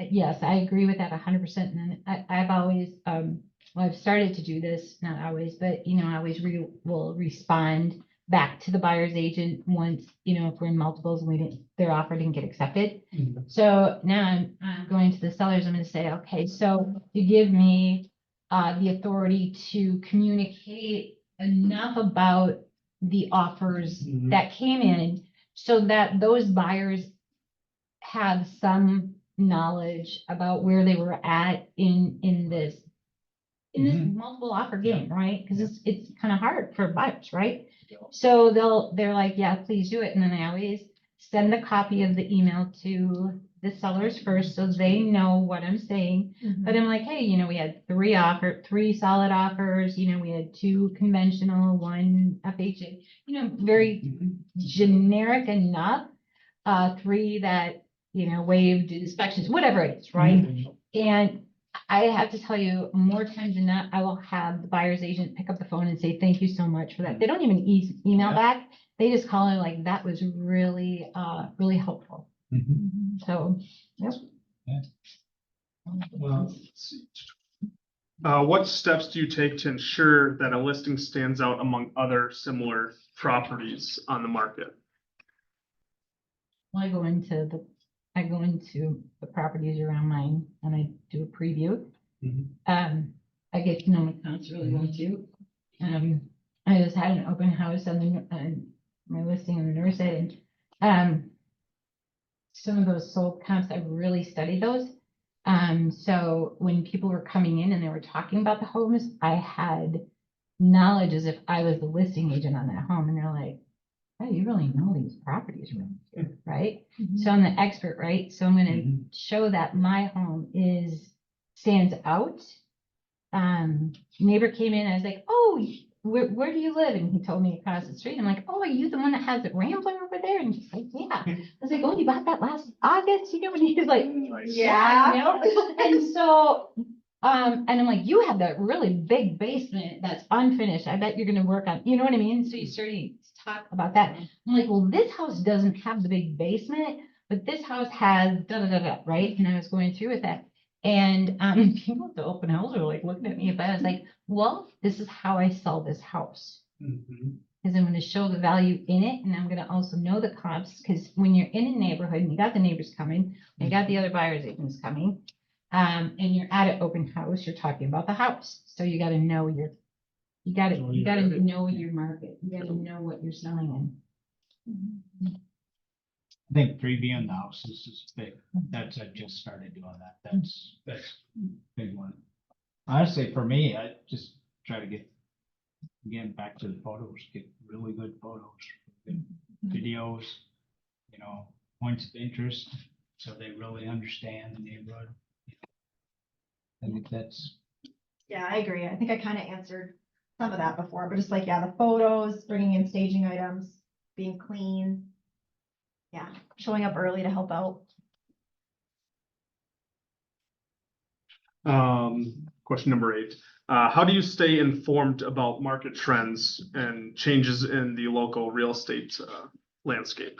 Yes, I agree with that 100%. And then I've always, well, I've started to do this, not always, but you know, I always will respond back to the buyer's agent once, you know, if we're in multiples and their offer didn't get accepted. So now I'm going to the sellers, I'm gonna say, okay, so you give me the authority to communicate enough about the offers that came in so that those buyers have some knowledge about where they were at in this multiple offer game, right? Because it's kind of hard for buyers, right? So they're like, yeah, please do it. And then I always send a copy of the email to the sellers first so they know what I'm saying. But I'm like, hey, you know, we had three solid offers, you know, we had 2 conventional, 1 FHA, you know, very generic enough. 3 that, you know, waived inspections, whatever it is, right? And I have to tell you, more times than not, I will have the buyer's agent pick up the phone and say, thank you so much for that. They don't even email back. They just call and like, that was really, really helpful. So, yep. Well, let's see. What steps do you take to ensure that a listing stands out among other similar properties on the market? I go into the properties around mine and I do a preview. I get to know my clients really well too. I just had an open house on my listing on the north side, and some of those sold comps, I really studied those. So when people were coming in and they were talking about the homes, I had knowledge as if I was the listing agent on that home, and they're like, oh, you really know these properties, right? So I'm the expert, right? So I'm gonna show that my home stands out. Neighbor came in, I was like, oh, where do you live? And he told me across the street. I'm like, oh, are you the one that has the Rambler over there? And he's like, yeah. I was like, oh, you bought that last August? You know, and he's like, yeah. You know? And so, and I'm like, you have that really big basement that's unfinished. I bet you're gonna work on, you know what I mean? So you started to talk about that. I'm like, well, this house doesn't have the big basement, but this house has right? And I was going through with that. And people at the open house are like looking at me, but I was like, well, this is how I sell this house. Because I'm going to show the value in it, and I'm going to also know the comps, because when you're in a neighborhood and you got the neighbors coming, you got the other buyers agents coming, and you're at an open house, you're talking about the house. So you got to know you got to know your market. You got to know what you're selling in. I think previewing the houses is big. I just started doing that. That's a big one. Honestly, for me, I just try to get back to the photos, get really good photos, good videos, you know, points of interest, so they really understand the neighborhood. I think that's. Yeah, I agree. I think I kind of answered some of that before, but just like, yeah, the photos, bringing in staging items, being clean, yeah, showing up early to help out. Question number 8. How do you stay informed about market trends and changes in the local real estate landscape?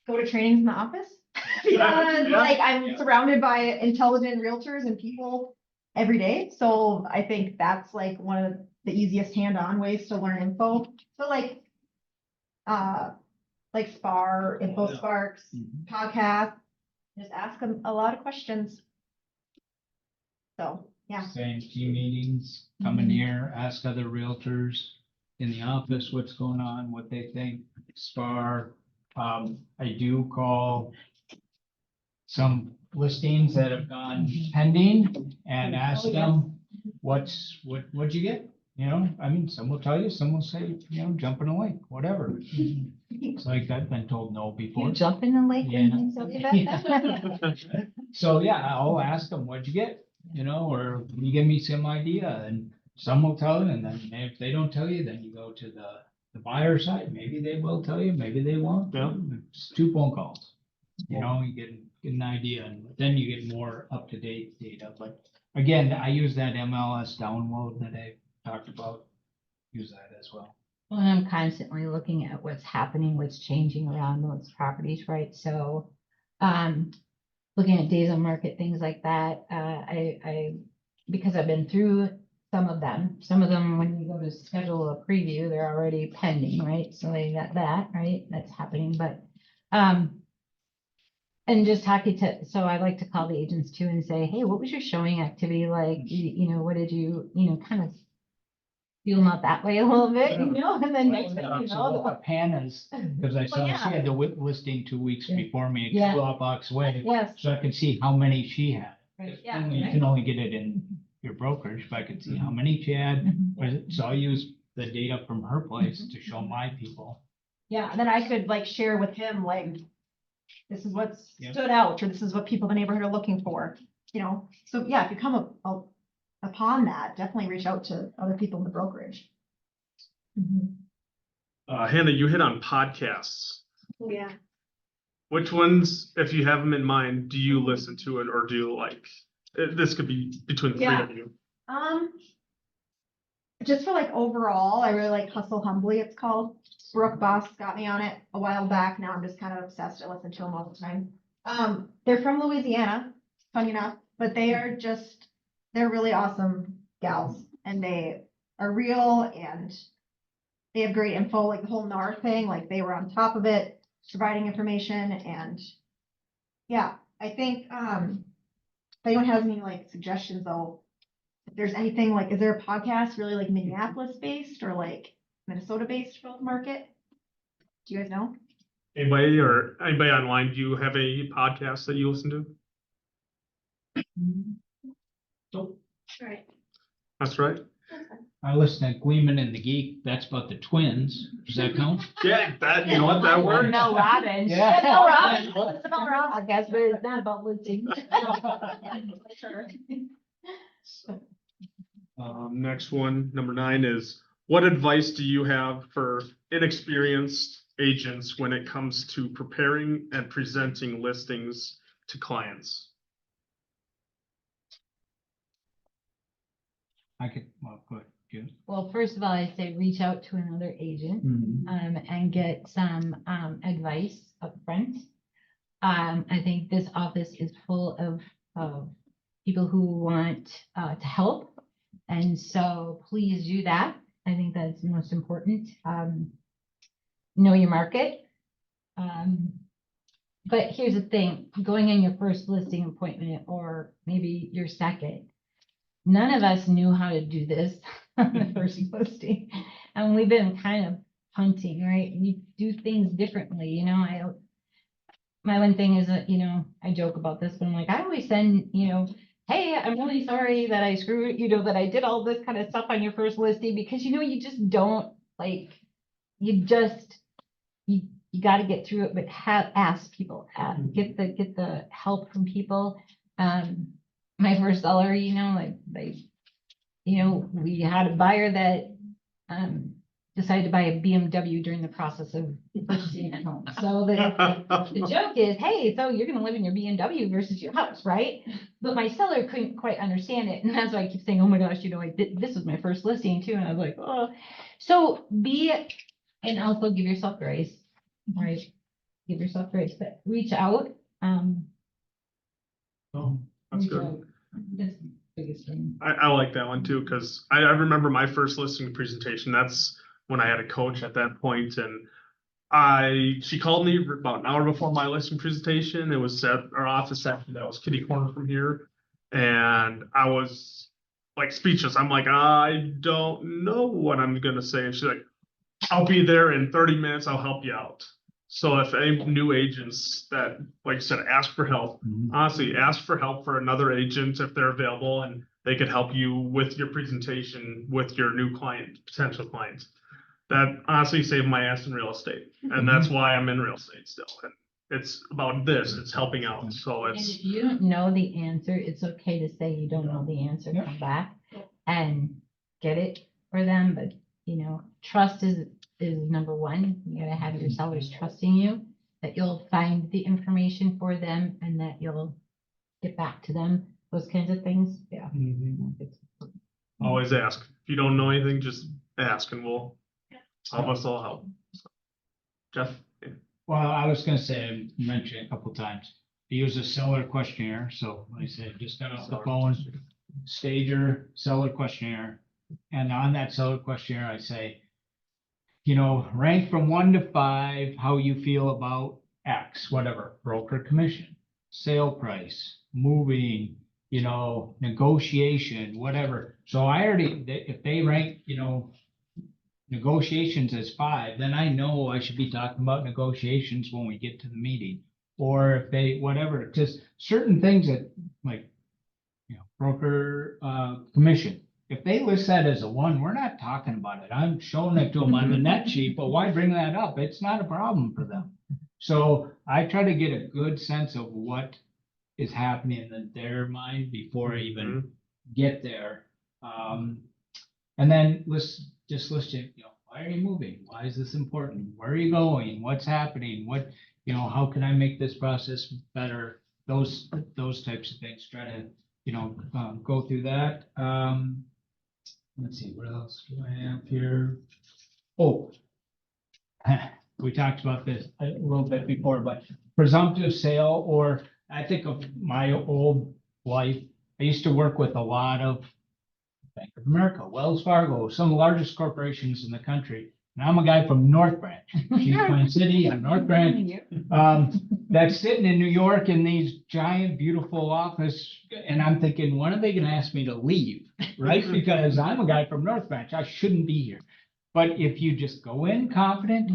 Go to trainings in the office. Because like I'm surrounded by intelligent realtors and people every day. So I think that's like one of the easiest hand-on ways to learn info. So like SPAR, Info Sparks, podcast, just ask them a lot of questions. So, yeah. Same team meetings, come in Mhm. here, ask other realtors in the office what's going on, what they think, spar. I do call some listings that have gone pending and ask Oh, yes. them, what'd you get? You know, I mean, some will tell you, some will say, you know, jump in a lake, whatever. It's like I've been told no before. You jump in the lake Yeah. and so that. So, yeah, I'll ask them, what'd you get? You know, or can you give me some idea? And some will tell you, and then if they don't tell you, then you go to the buyer side. Maybe they will tell you, maybe they won't. Yeah. It's 2 phone calls. You know, you get an idea, and then you get more up-to-date data. But again, I use that MLS download that I talked about. Use that as well. Well, I'm constantly looking at what's happening, what's changing around those properties, right? So, looking at days on market, things like that, because I've been through some of them, when you go to schedule a preview, they're already pending, right? So they got that, right? That's happening, but, and just talking to, so I like to call the agents too and say, hey, what was your showing activity like? You know, what did you, kind of feel them out that way a little bit, and then next thing you know. Hannah's, because I saw she yeah. had the listing 2 weeks Yeah. before me, Yeah. 2 blocks away, Yes, so I could see how many she had. right, yeah. You right. can only get it in your brokerage, but I could see how many she had. Mhm. So I use the data from her place to show my people. Yeah, and then I could like share with him, like, this is what Yep. stood out, or this is what people in the neighborhood are looking for, So yeah, if you come upon that, definitely reach out to other people in the brokerage. Mhm. Hannah, you hit on podcasts. Yeah. Which ones, if you have them in mind, do you listen to it or do you like? This could be between the 3 Yeah. of you. Just for like overall, I really like Hustle Humbly, it's called. Brooke Boss got me on it a while back. Now I'm just kind of obsessed. I listen to them all the time. They're from Louisiana, funny enough, but they're really awesome gals, and they are real, and they have great info, like the whole NAR thing, like they were on top of it, providing information, and yeah, I think, if anyone has any like suggestions though, if there's anything like, is there a podcast really like Minneapolis based or like Minnesota based for the market? Do you guys know? Anybody online, do you have a podcast that you listen to? Right. That's right. I listen to Gleeman and the Geek, that's about the twins. Does that count? Yeah, you know what, that works. Mel Robbins. Yeah. Mel Robbins. It's about Robbins, I guess, but it's not about listing. Next one, number 9 is, what advice do you have for inexperienced agents when it comes to preparing and presenting listings to clients? Well, go ahead, Jim. Well, first of all, I say reach out to another agent, and get some, advice up front. I think this office is full of people who want, to help. And so please do that. I think that's the most important. Know your market. But here's the thing, going in your first listing appointment or maybe your second, none of us knew how to do this on the first listing. And we've been kind of hunting, right? We do things differently, my one thing is that, I joke about this, but I'm like, I always send, hey, I'm really sorry that I screwed, that I did all this kind of stuff on your first listing, because, you just don't like, you got to get through it, but ask people, get the help from people. My first seller, we had a buyer that, decided to buy a BMW during the process of purchasing a home. So the joke is, hey, so you're gonna live in your BMW versus your house, right? But my seller couldn't quite understand it, and that's why I keep saying, oh my gosh, this was my first listing too, and I was like, oh. So and also give yourself grace, right? Give yourself grace, but reach out, Oh, that's reach good. out. That's the biggest thing. I like that one too, because I remember my first listing presentation. That's when I had a coach at that point, and she called me about an hour before my listing presentation. It was at our office actually that was kitty corner from here, and I was like speechless. I'm like, I don't know what I'm gonna say, and she's like, I'll be there in 30 minutes. I'll help you out. So if any new agents that, like you said, ask for help, honestly, ask for help for another agent if they're available and they could help you with your presentation with your new client, potential clients. That honestly saved my ass in real estate. And that's why I'm in real estate still. And it's about this, it's helping out. So And it's, if you don't know the answer, it's okay to say you don't know the answer, Yeah. come back and get it for them, but trust is number one. You gotta have your sellers trusting you, that you'll find the information for them and that you'll get back to them, those kinds of things, yeah. always ask. If you don't know anything, just ask and all of us will help. Jeff? Well, I was gonna say, I mentioned a couple times, I use a seller questionnaire, so like I said, just got off the phone, stager, seller questionnaire. And on that seller questionnaire, I say, rank from 1 to 5, how you feel about X, whatever, broker commission, sale price, moving, negotiation, whatever. So if they rank, negotiations as 5, then I know I should be talking about negotiations when we get to the meeting. Or if they, whatever, just certain things that like, broker, commission. If they list that as a 1, we're not talking about it. I'm showing it to them on the net sheet, but why bring that up? It's not a problem for them. So I try to get a good sense of what is happening in their mind before I even get there. And then just listing, why are you moving? Why is this important? Where are you going? What's happening? How can I make this process better? Those types of things. Try to, go through that. Let's see, what else do I have here? Oh, we talked about this a little bit before, but presumptive sale, or I think of my old life. I used to work with a lot of Bank of America, Wells Fargo, some of the largest corporations in the country. And I'm a guy from North Branch. She's Twin City, I'm North Branch. That's sitting in New York in these giant, beautiful office. And I'm thinking, when are they gonna ask me to leave? Right? Because I'm a guy from North Branch. I shouldn't be here. But if you just go in confident,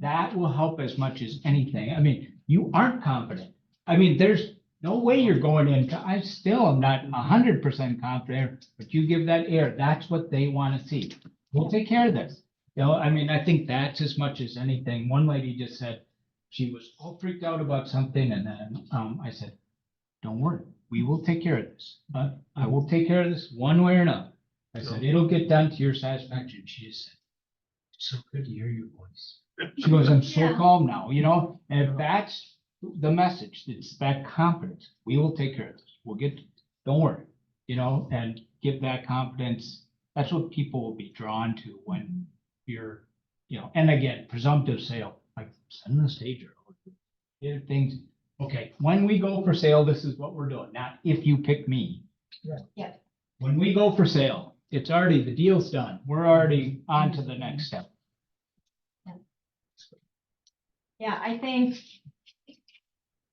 that will help as much as anything. I mean, you aren't confident. I mean, there's no way you're going in. I still am not 100% confident, but you give that air. That's what they want to see. We'll take care of this. I think that's as much as anything. One lady just said she was all freaked out about something, and then I said, "Don't worry, we will take care of this. I will take care of this one way or another." I said, "It'll get done to your satisfaction." She just said, "It's so good to hear your voice." She goes, "I'm so Yeah. calm now, and if that's the message, it's that confidence. We will take care of this. Don't worry, and give that confidence. That's what people will be drawn to when you're, and again, presumptive sale, like send the stager. Things, okay, when we go for sale, this is what we're doing. Not if you pick me. Yeah. When we go for sale, the deal's done. We're already on to the next step. Yeah, I think,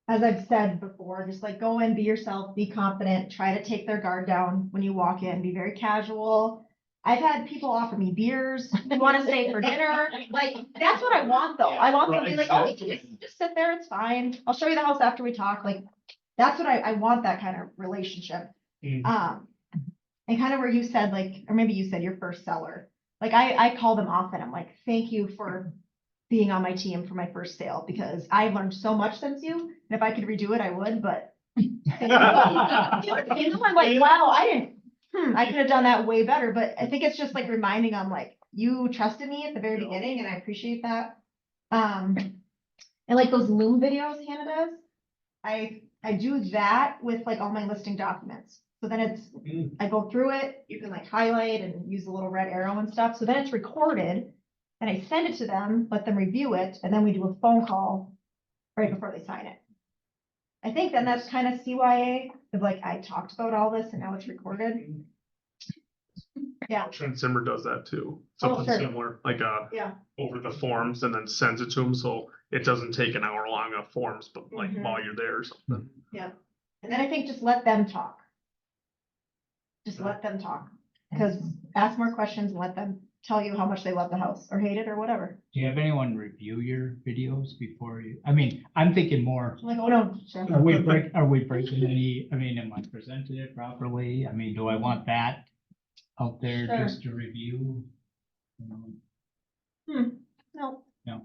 as I've said before, just like go in, be yourself, be confident, try to take their guard down when you walk in, be very casual. I've had people offer me beers, want to stay for dinner, like, that's what I want though. I want them to be like, oh, you can just sit there, it's fine. I'll show you the house after we talk, like, that's what I want, that kind of relationship. And kind of where you said, like, or maybe you said your first seller, like, I call them often, I'm like, thank you for being on my team for my first sale, because I've learned so much since you, and if I could redo it, I would, but I'm like, wow, I could have done that way better, but I think it's just like reminding them, like, you trusted me at the very beginning and I appreciate that. And like those Loom videos Hannah does, I do that with like all my listing documents. So then it's, I go through it, you can like highlight and use the little red arrow and stuff. So then it's recorded and I send it to them, let them review it, and then we do a phone call right before they sign it. I think then that's kind of CYA, of like I talked about all this and now it's recorded. Yeah. Trent Zimmer does that too. Oh, Something sure. similar, like Yeah. over the forms and then sends it to them, so it doesn't take an hour long of forms, but like Mhm. while you're there or something. And then I think just let them talk. Just let them talk, because ask more questions and let them tell you how much they love the house or hate it or whatever. Do you have anyone review your videos before you, I mean, I'm thinking more, I'm like, oh no, sure. are we breaking any, I mean, am I presenting it properly? I mean, do I want that out there Sure. just to review? You know? No, No.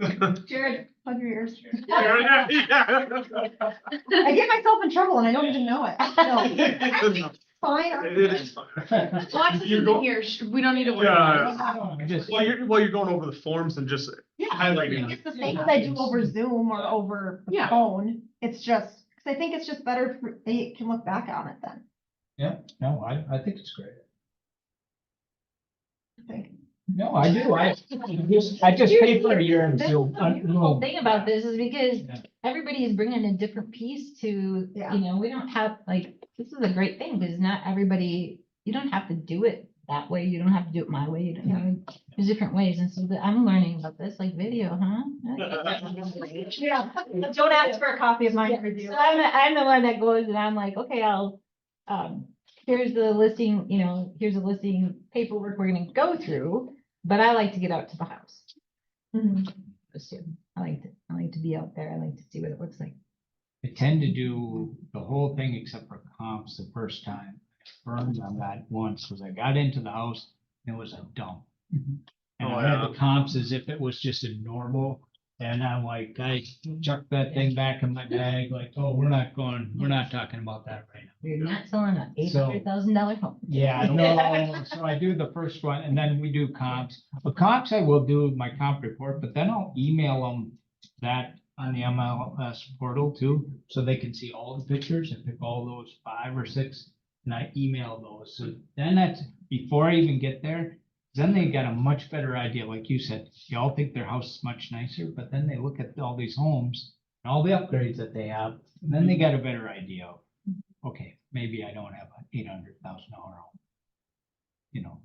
Jared, plug your ears. Yeah. I get myself in trouble and I don't even know it. No. Fine. It is fine. Alexis You isn't go- here, we don't need to worry about it. I just, While you're going over the forms and just highlighting. It's the same as I do over Zoom or over the Yeah. phone. It's just, because I think it's just better, they can look back on it then. yeah, no, I think it's great. I think. No, I do, I just pay for a year and The so. beautiful thing about this is because Yeah. everybody is bringing a different piece to, Yeah. you know, we don't have, like, this is a great thing, because not everybody, you don't have to do it that way, you don't have to do it my way, you don't, you know, there's different ways, and so I'm learning about this, like video, huh? Yeah, don't ask for a copy of mine to So review. I'm the one that goes and I'm like, okay, here's the listing, you know, here's a listing paperwork we're gonna go through, but I like to get out to the house. Mhm. Just do. I like to be out there, I like to see what it looks like. I tend to do the whole thing except for comps the first time. I burned on that once, because I got into the house and it was a dump. And Oh, I had yeah. the comps as if it was just a normal, and I'm like, I chucked that thing back in my bag, like, oh, we're not talking about that right now. We're not selling an $800,000 home. Yeah, no, so I do the first one and then we do comps. But comps, I will do my comp report, but then I'll email them that on the MLS portal too, so they can see all the pictures and pick all those 5 or 6, and I email those. So then that's, before I even get there, then they got a much better idea, like you said, y'all think their house is much nicer, but then they look at all these homes and all the upgrades that they have, and then they got a better idea of, okay, maybe I don't have an $800,000 home. You know,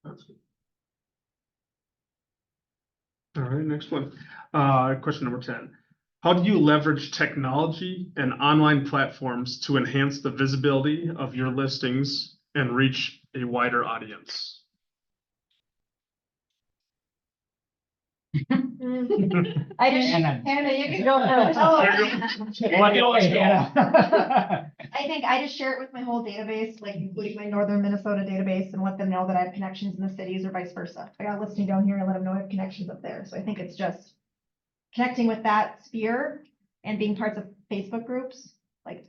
That's good. All right, next one. Question number 10. How do you leverage technology and online platforms to enhance the visibility of your listings and reach a wider audience? I just, Hannah. Hannah, you can go first. Hannah. I think I just share it with my whole database, like including my Northern Minnesota database, and let them know that I have connections in the cities or vice versa. I got a listing down here and let them know I have connections up there. So I think it's just connecting with that sphere and being parts of Facebook groups, like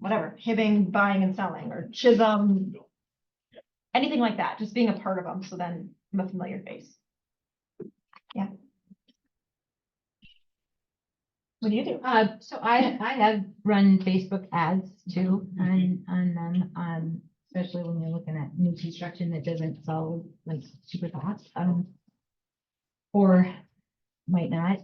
whatever, Hibbing, buying and selling, or Chisholm, anything like that, just being a part of them. So then I'm a familiar face. Yeah. What do you do? so I have run Facebook ads too on them, especially when you're looking at new construction that doesn't sell like super fast, or might not,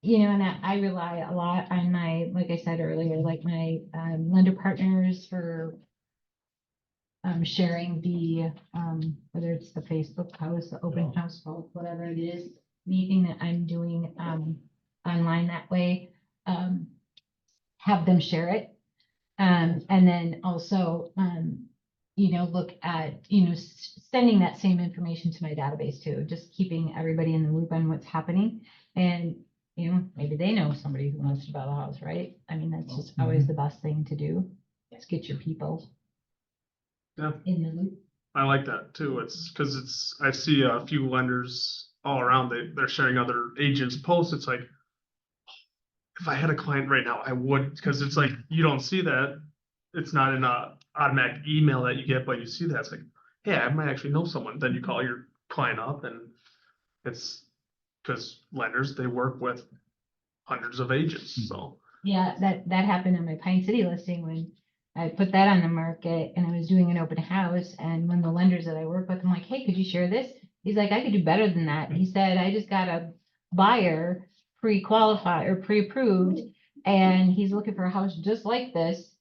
you know, and I rely a lot on my, like I said earlier, like my, lender partners for sharing the, whether it's the Facebook post, the open house post, whatever it is, anything that I'm doing, online that way, have them share it. And then also, you know, look at, you know, sending that same information to my database too, just keeping everybody in the loop on what's happening. And, you know, maybe they know somebody who wants to buy the house, right? I mean, that's just always the best thing to do, is get your people Yeah. in the loop. I like that too. It's because I see a few lenders all around, they're sharing other agents' posts. It's like, if I had a client right now, I would, because it's like, you don't see that. It's not in a automatic email that you get, but you see that. It's like, hey, I might actually know someone. Then you call your client up and it's because lenders, they work with hundreds of agents, so. Yeah, that happened on my Pine City listing when I put that on the market and I was doing an open house. And one of the lenders that I work with, I'm like, hey, could you share this? He's like, I could do better than that. He said, I just got a buyer pre-qualified or pre-approved, and he's looking for a house just like this.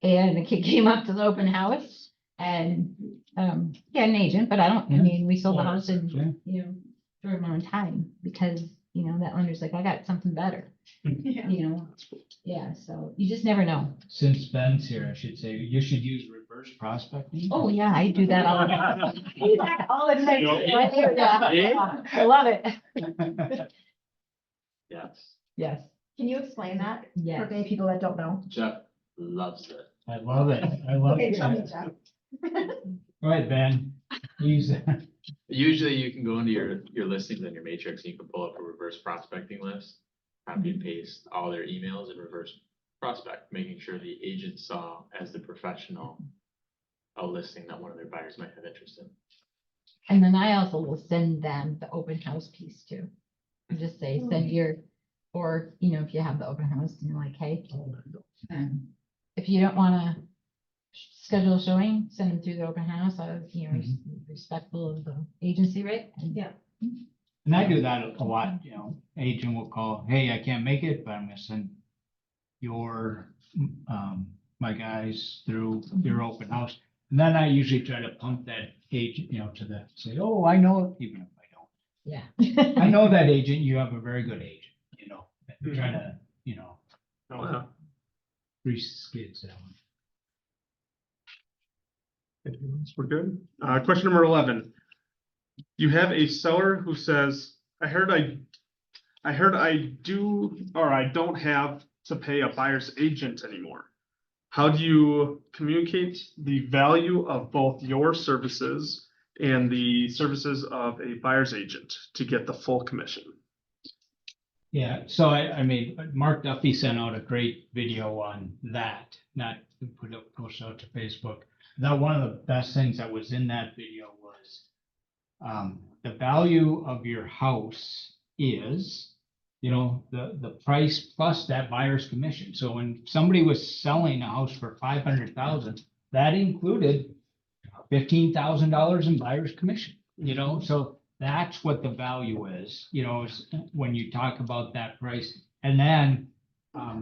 And the kid came up to the open house and, yeah, an agent, but I Yeah. mean, we sold the Well, house in, yeah. you know, short amount of time because, you know, that lender's like, I got something better, you know? Yeah, so you just never know. Since Ben's here, I should say, you should use reverse prospecting. Oh, yeah, I do that all the time. I do that all the time. Yep. Right here, yeah. I love it. Yes, Yes, Can you explain that for yes. any people that don't know? Jeff loves it. I love it. I love Okay, it. tell me, Jeff. Go ahead, Ben. Use that. Usually you can go into your listings and your matrix and you can pull up a reverse prospecting list. Copy and paste all their emails and reverse prospect, making sure the agent saw as the professional a listing that one of their buyers might have interest in. And then I also will send them the open house piece too. And just say, send your, or, you know, if you have the open house and you're like, hey, if you don't wanna schedule a showing, send them through the open house. I was, you know, respectful of the agency, right? And Yeah. And I do that a lot, you know, agent will call, hey, I can't make it, but I'm gonna send your, my guys through your open house. And then I usually try to pump that agent, you know, to the, say, oh, I know, even if I don't. Yeah. I know that agent, you have a very good agent, you know, and try to, you know, Oh, yeah. grease skids down. Anything else? We're good. Question number 11. You have a seller who says, I heard I do, or I don't have to pay a buyer's agent anymore. How do you communicate the value of both your services and the services of a buyer's agent to get the full commission? Yeah, so I mean, Mark Duffy sent out a great video on that, not to post out to Facebook. Now, one of the best things that was in that video was the value of your house is, you know, the price plus that buyer's commission. So when somebody was selling a house for 500,000, that included $15,000 in buyer's commission, you know, so that's what the value is, you know, is when you talk about that price. And then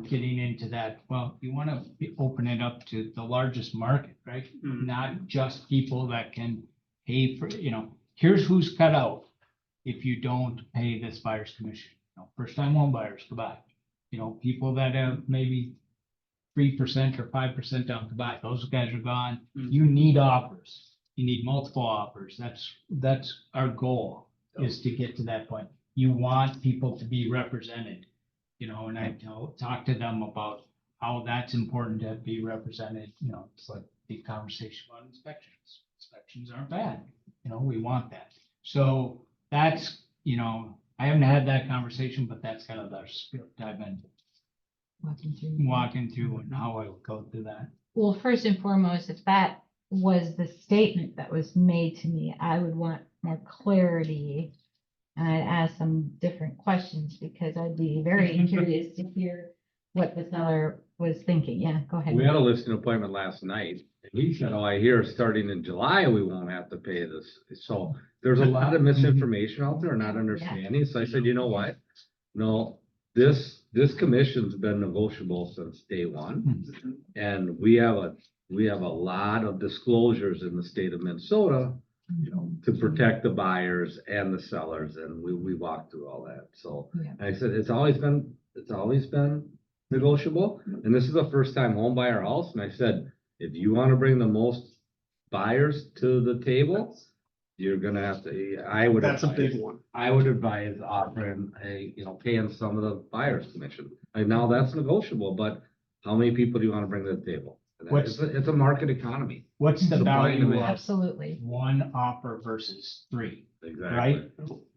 getting into that, well, you want to open it up to the largest market, right? Not just people that can pay for, you know, here's who's cut out if you don't pay this buyer's commission. You know, first time home buyers, goodbye. You know, people that have maybe 3% or 5% down to buy, those guys are gone. You need offers. You need multiple offers. That's our goal, is to get to that point. You want people to be represented, you know, and I talk to them about how that's important to be represented. You know, it's like the conversation about inspections. Inspections aren't bad. You know, we want that. So that's, you know, I haven't had that conversation, but that's kind of the spirit I've been walking through and how I would go through that. Well, first and foremost, if that was the statement that was made to me, I would want more clarity. And I'd ask some different questions because I'd be very curious to hear what the seller was thinking. Yeah, go ahead. We had a listing appointment last night, and he said, oh, I hear starting in July, we won't have to pay this. So there's a lot of misinformation out there, not understanding. So I said, you know what? No, this commission's been negotiable since day one. And we have a lot of disclosures in the state of Minnesota, you know, to protect the buyers and the sellers. And we walked through all that. So I said, it's always been negotiable. And this is a first time home buyer house. And I said, if you want to bring the most buyers to the table, you're gonna have to, That's a big one. I would advise offering paying some of the buyer's commission. Like now that's negotiable, but how many people do you want to bring to the table? And it's a market economy. What's the Supply and value demand. of Absolutely. one offer versus three, Exactly. right?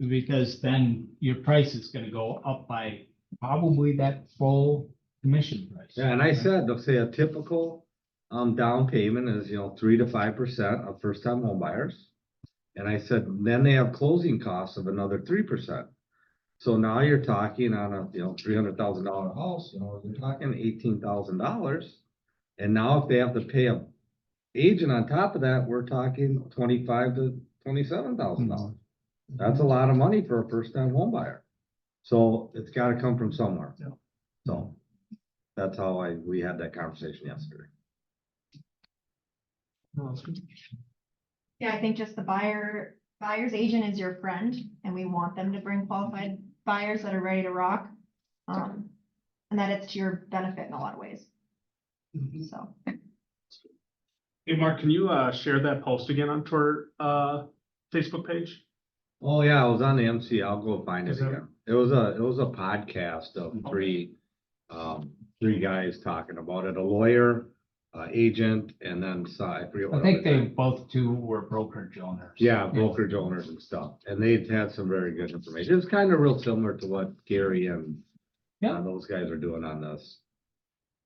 Because then your price is gonna go up by probably that full commission price. Yeah, and I said, they'll say a typical down payment is, 3 to 5% of first time home buyers. And I said, then they have closing costs of another 3%. So now you're talking on a, $300,000 house, you're talking $18,000. And now if they have to pay a agent on top of that, we're talking $25,000 to $27,000. That's a lot of money for a first time home buyer. So it's gotta come from somewhere. Yeah. So that's how we had that conversation yesterday. No, that's good. Yeah, I think just the buyer's agent is your friend, and we want them to bring qualified buyers that are ready to rock. And that it's to your benefit in a lot of ways, so. Hey, Mark, can you share that post again onto our Facebook page? Oh, yeah, I was on the MC. I'll go find it Is that- again. It was a podcast of three guys talking about it, a lawyer, agent, and then I forget what. I think other they guy. both two were brokerage owners. Yeah, brokerage owners and stuff, and they'd had some very good information. It's kind of real similar to what Gary and Yeah. those guys are doing on this.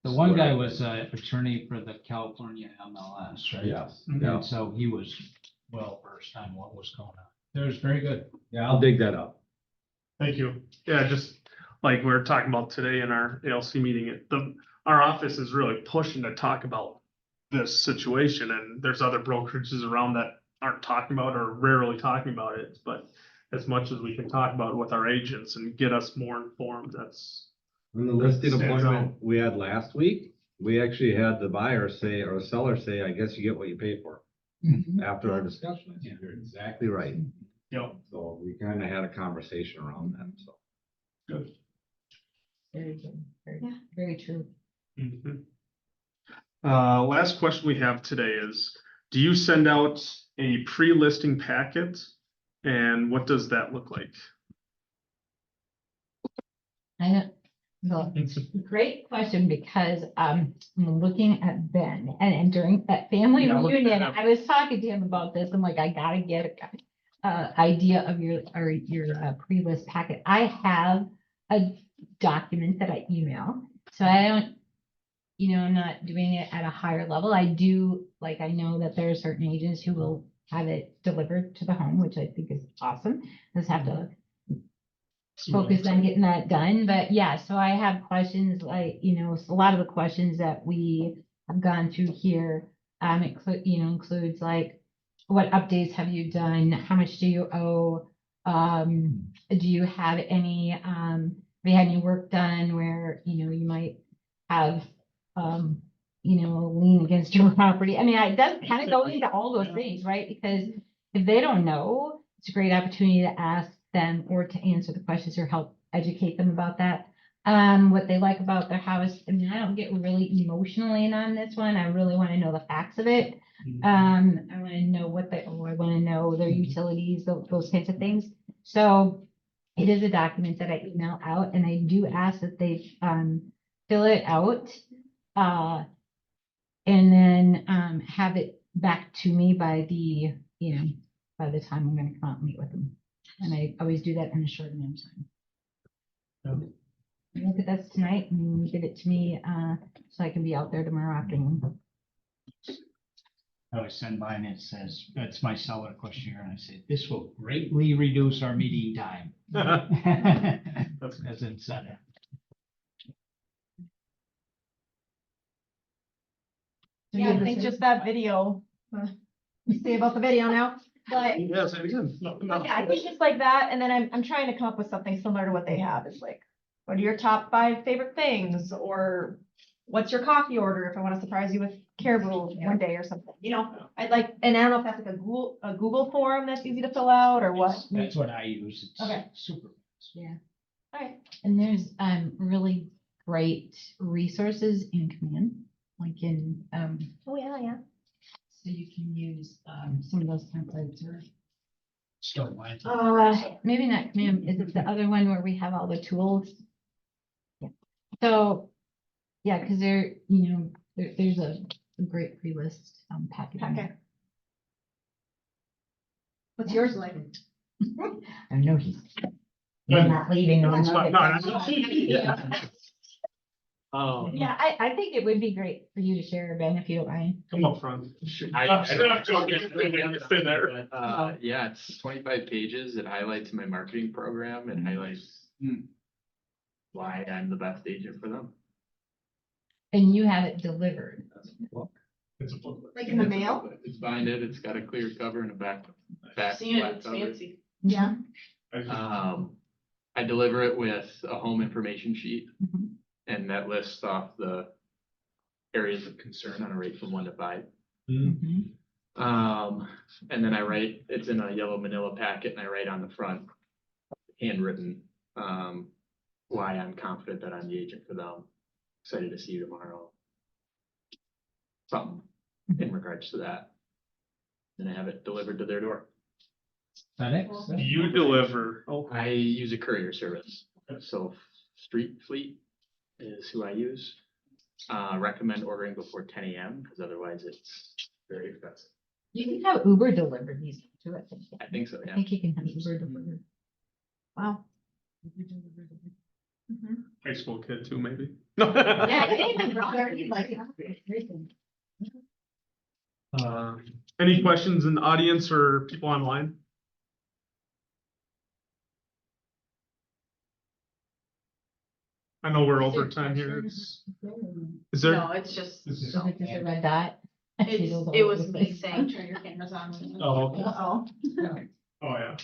The one guy was an attorney for the California MLS, right? Yes, Mhm. yeah, And so he was well versed on what was going on. It was very good. yeah, I'll dig that up. Thank you. Yeah, just like we were talking about today in our ALC meeting, our office is really pushing to talk about this situation, and there's other brokerages around that aren't talking about or rarely talking about it, but as much as we can talk about it with our agents and get us more informed, that's. In the listing Stands appointment out. we had last week, we actually had the buyer say, or the seller say, I guess you get what you pay for. After our discussion, I said, you're exactly right. Yep. So we kind of had a conversation around that, so. Good. Very good, Yeah. very true. Mhm. Last question we have today is, do you send out a pre-listing packet? And what does that look like? I know, well, great question, because I'm looking at Ben, and during that family Yeah, look at reunion, that. I was talking to him about this. I'm like, I gotta get a idea of your pre-list packet. I have a document that I email, so I don't, I'm not doing it at a higher level. I do, like, I know that there are certain agents who will have it delivered to the home, which I think is awesome. Just have to focus on getting that done, but yeah, so I have questions like, a lot of the questions that we have gone through here, includes like, what updates have you done? How much do you owe? Do you have any, have you had any work done where, you might have, a lien against your property? I mean, it does kind of go into all those things, right? Because if they don't know, it's a great opportunity to ask them or to answer the questions or help educate them about that. What they like about their house. I mean, I don't get really emotionally in on this one. I really want to know the facts of it. I want to know I want to know their utilities, those kinds of things. So it is a document that I email out, and I do ask that they fill it out. And then have it back to me by the time I'm gonna come out and meet with them. And I always do that in a short amount of time. Look at this tonight and give it to me, so I can be out there tomorrow afternoon. I always send mine, it says, that's my seller questionnaire, and I say, this will greatly reduce our meeting time. As incentive. Yeah, I think just that video, say about the video now, but Yeah, say it again. No. yeah, I think just like that, and then I'm trying to come up with something similar to what they have. It's like, what are your top 5 favorite things, or what's your coffee order if I want to surprise you with Caribou one day or something, I'd like, and I don't know if that's like a Google form that's easy to fill out or what. That's what I use. It's Okay. super. Yeah. All right. And there's really great resources in Command, like in Oh, yeah. so you can use some of those templates, or Still mine. maybe not Command, is it the other one where we have all the tools? Yeah. So, yeah, because there's a great pre-list packet. in there. What's yours like? I know he's not leaving. That's fine. No, on yeah. Yeah, I think it would be great for you to share, Ben, if you don't mind. Come up front. I I'm joking. Stay there. Yeah, it's 25 pages. It highlights my marketing program. It highlights why I'm the best agent for them. And you have it delivered. It's a booklet. Like in the mail? It's binded. It's got a clear cover and a back Seeing it, flat it's cover. fancy. Yeah. I deliver it with a home information sheet. Mhm. And that lists off the areas of concern on a rate from 1 to 5. Mhm. And then I write, it's in a yellow manila packet, and I write on the front, handwritten, why I'm confident that I'm the agent for them. Excited to see you tomorrow. Something in regards to that. And I have it delivered to their door. That it? You deliver. Oh, I use a courier service, so Street Fleet is who I use. Recommend ordering before 10 AM because otherwise it's very expensive. You can have Uber deliver these too, I think. I think so, I yeah. think you can have Uber delivered. Wow. high school kid too, maybe. Yeah, I think my brother, he's like, Any questions in the audience or people online? I know we're over time here. Is there? No, it's just, Is Is it just a red dot? it was me saying, turn your cameras on. Oh, okay. uh-oh. Oh, yeah.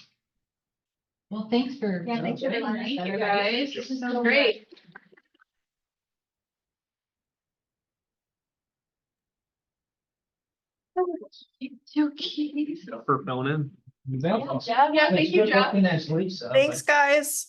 Well, thanks for. Yeah, thanks for letting us Thank you know. guys. This is So so great. So cute. For filling in. Yeah, thank you, Jeff. That's Lisa. Thanks, guys.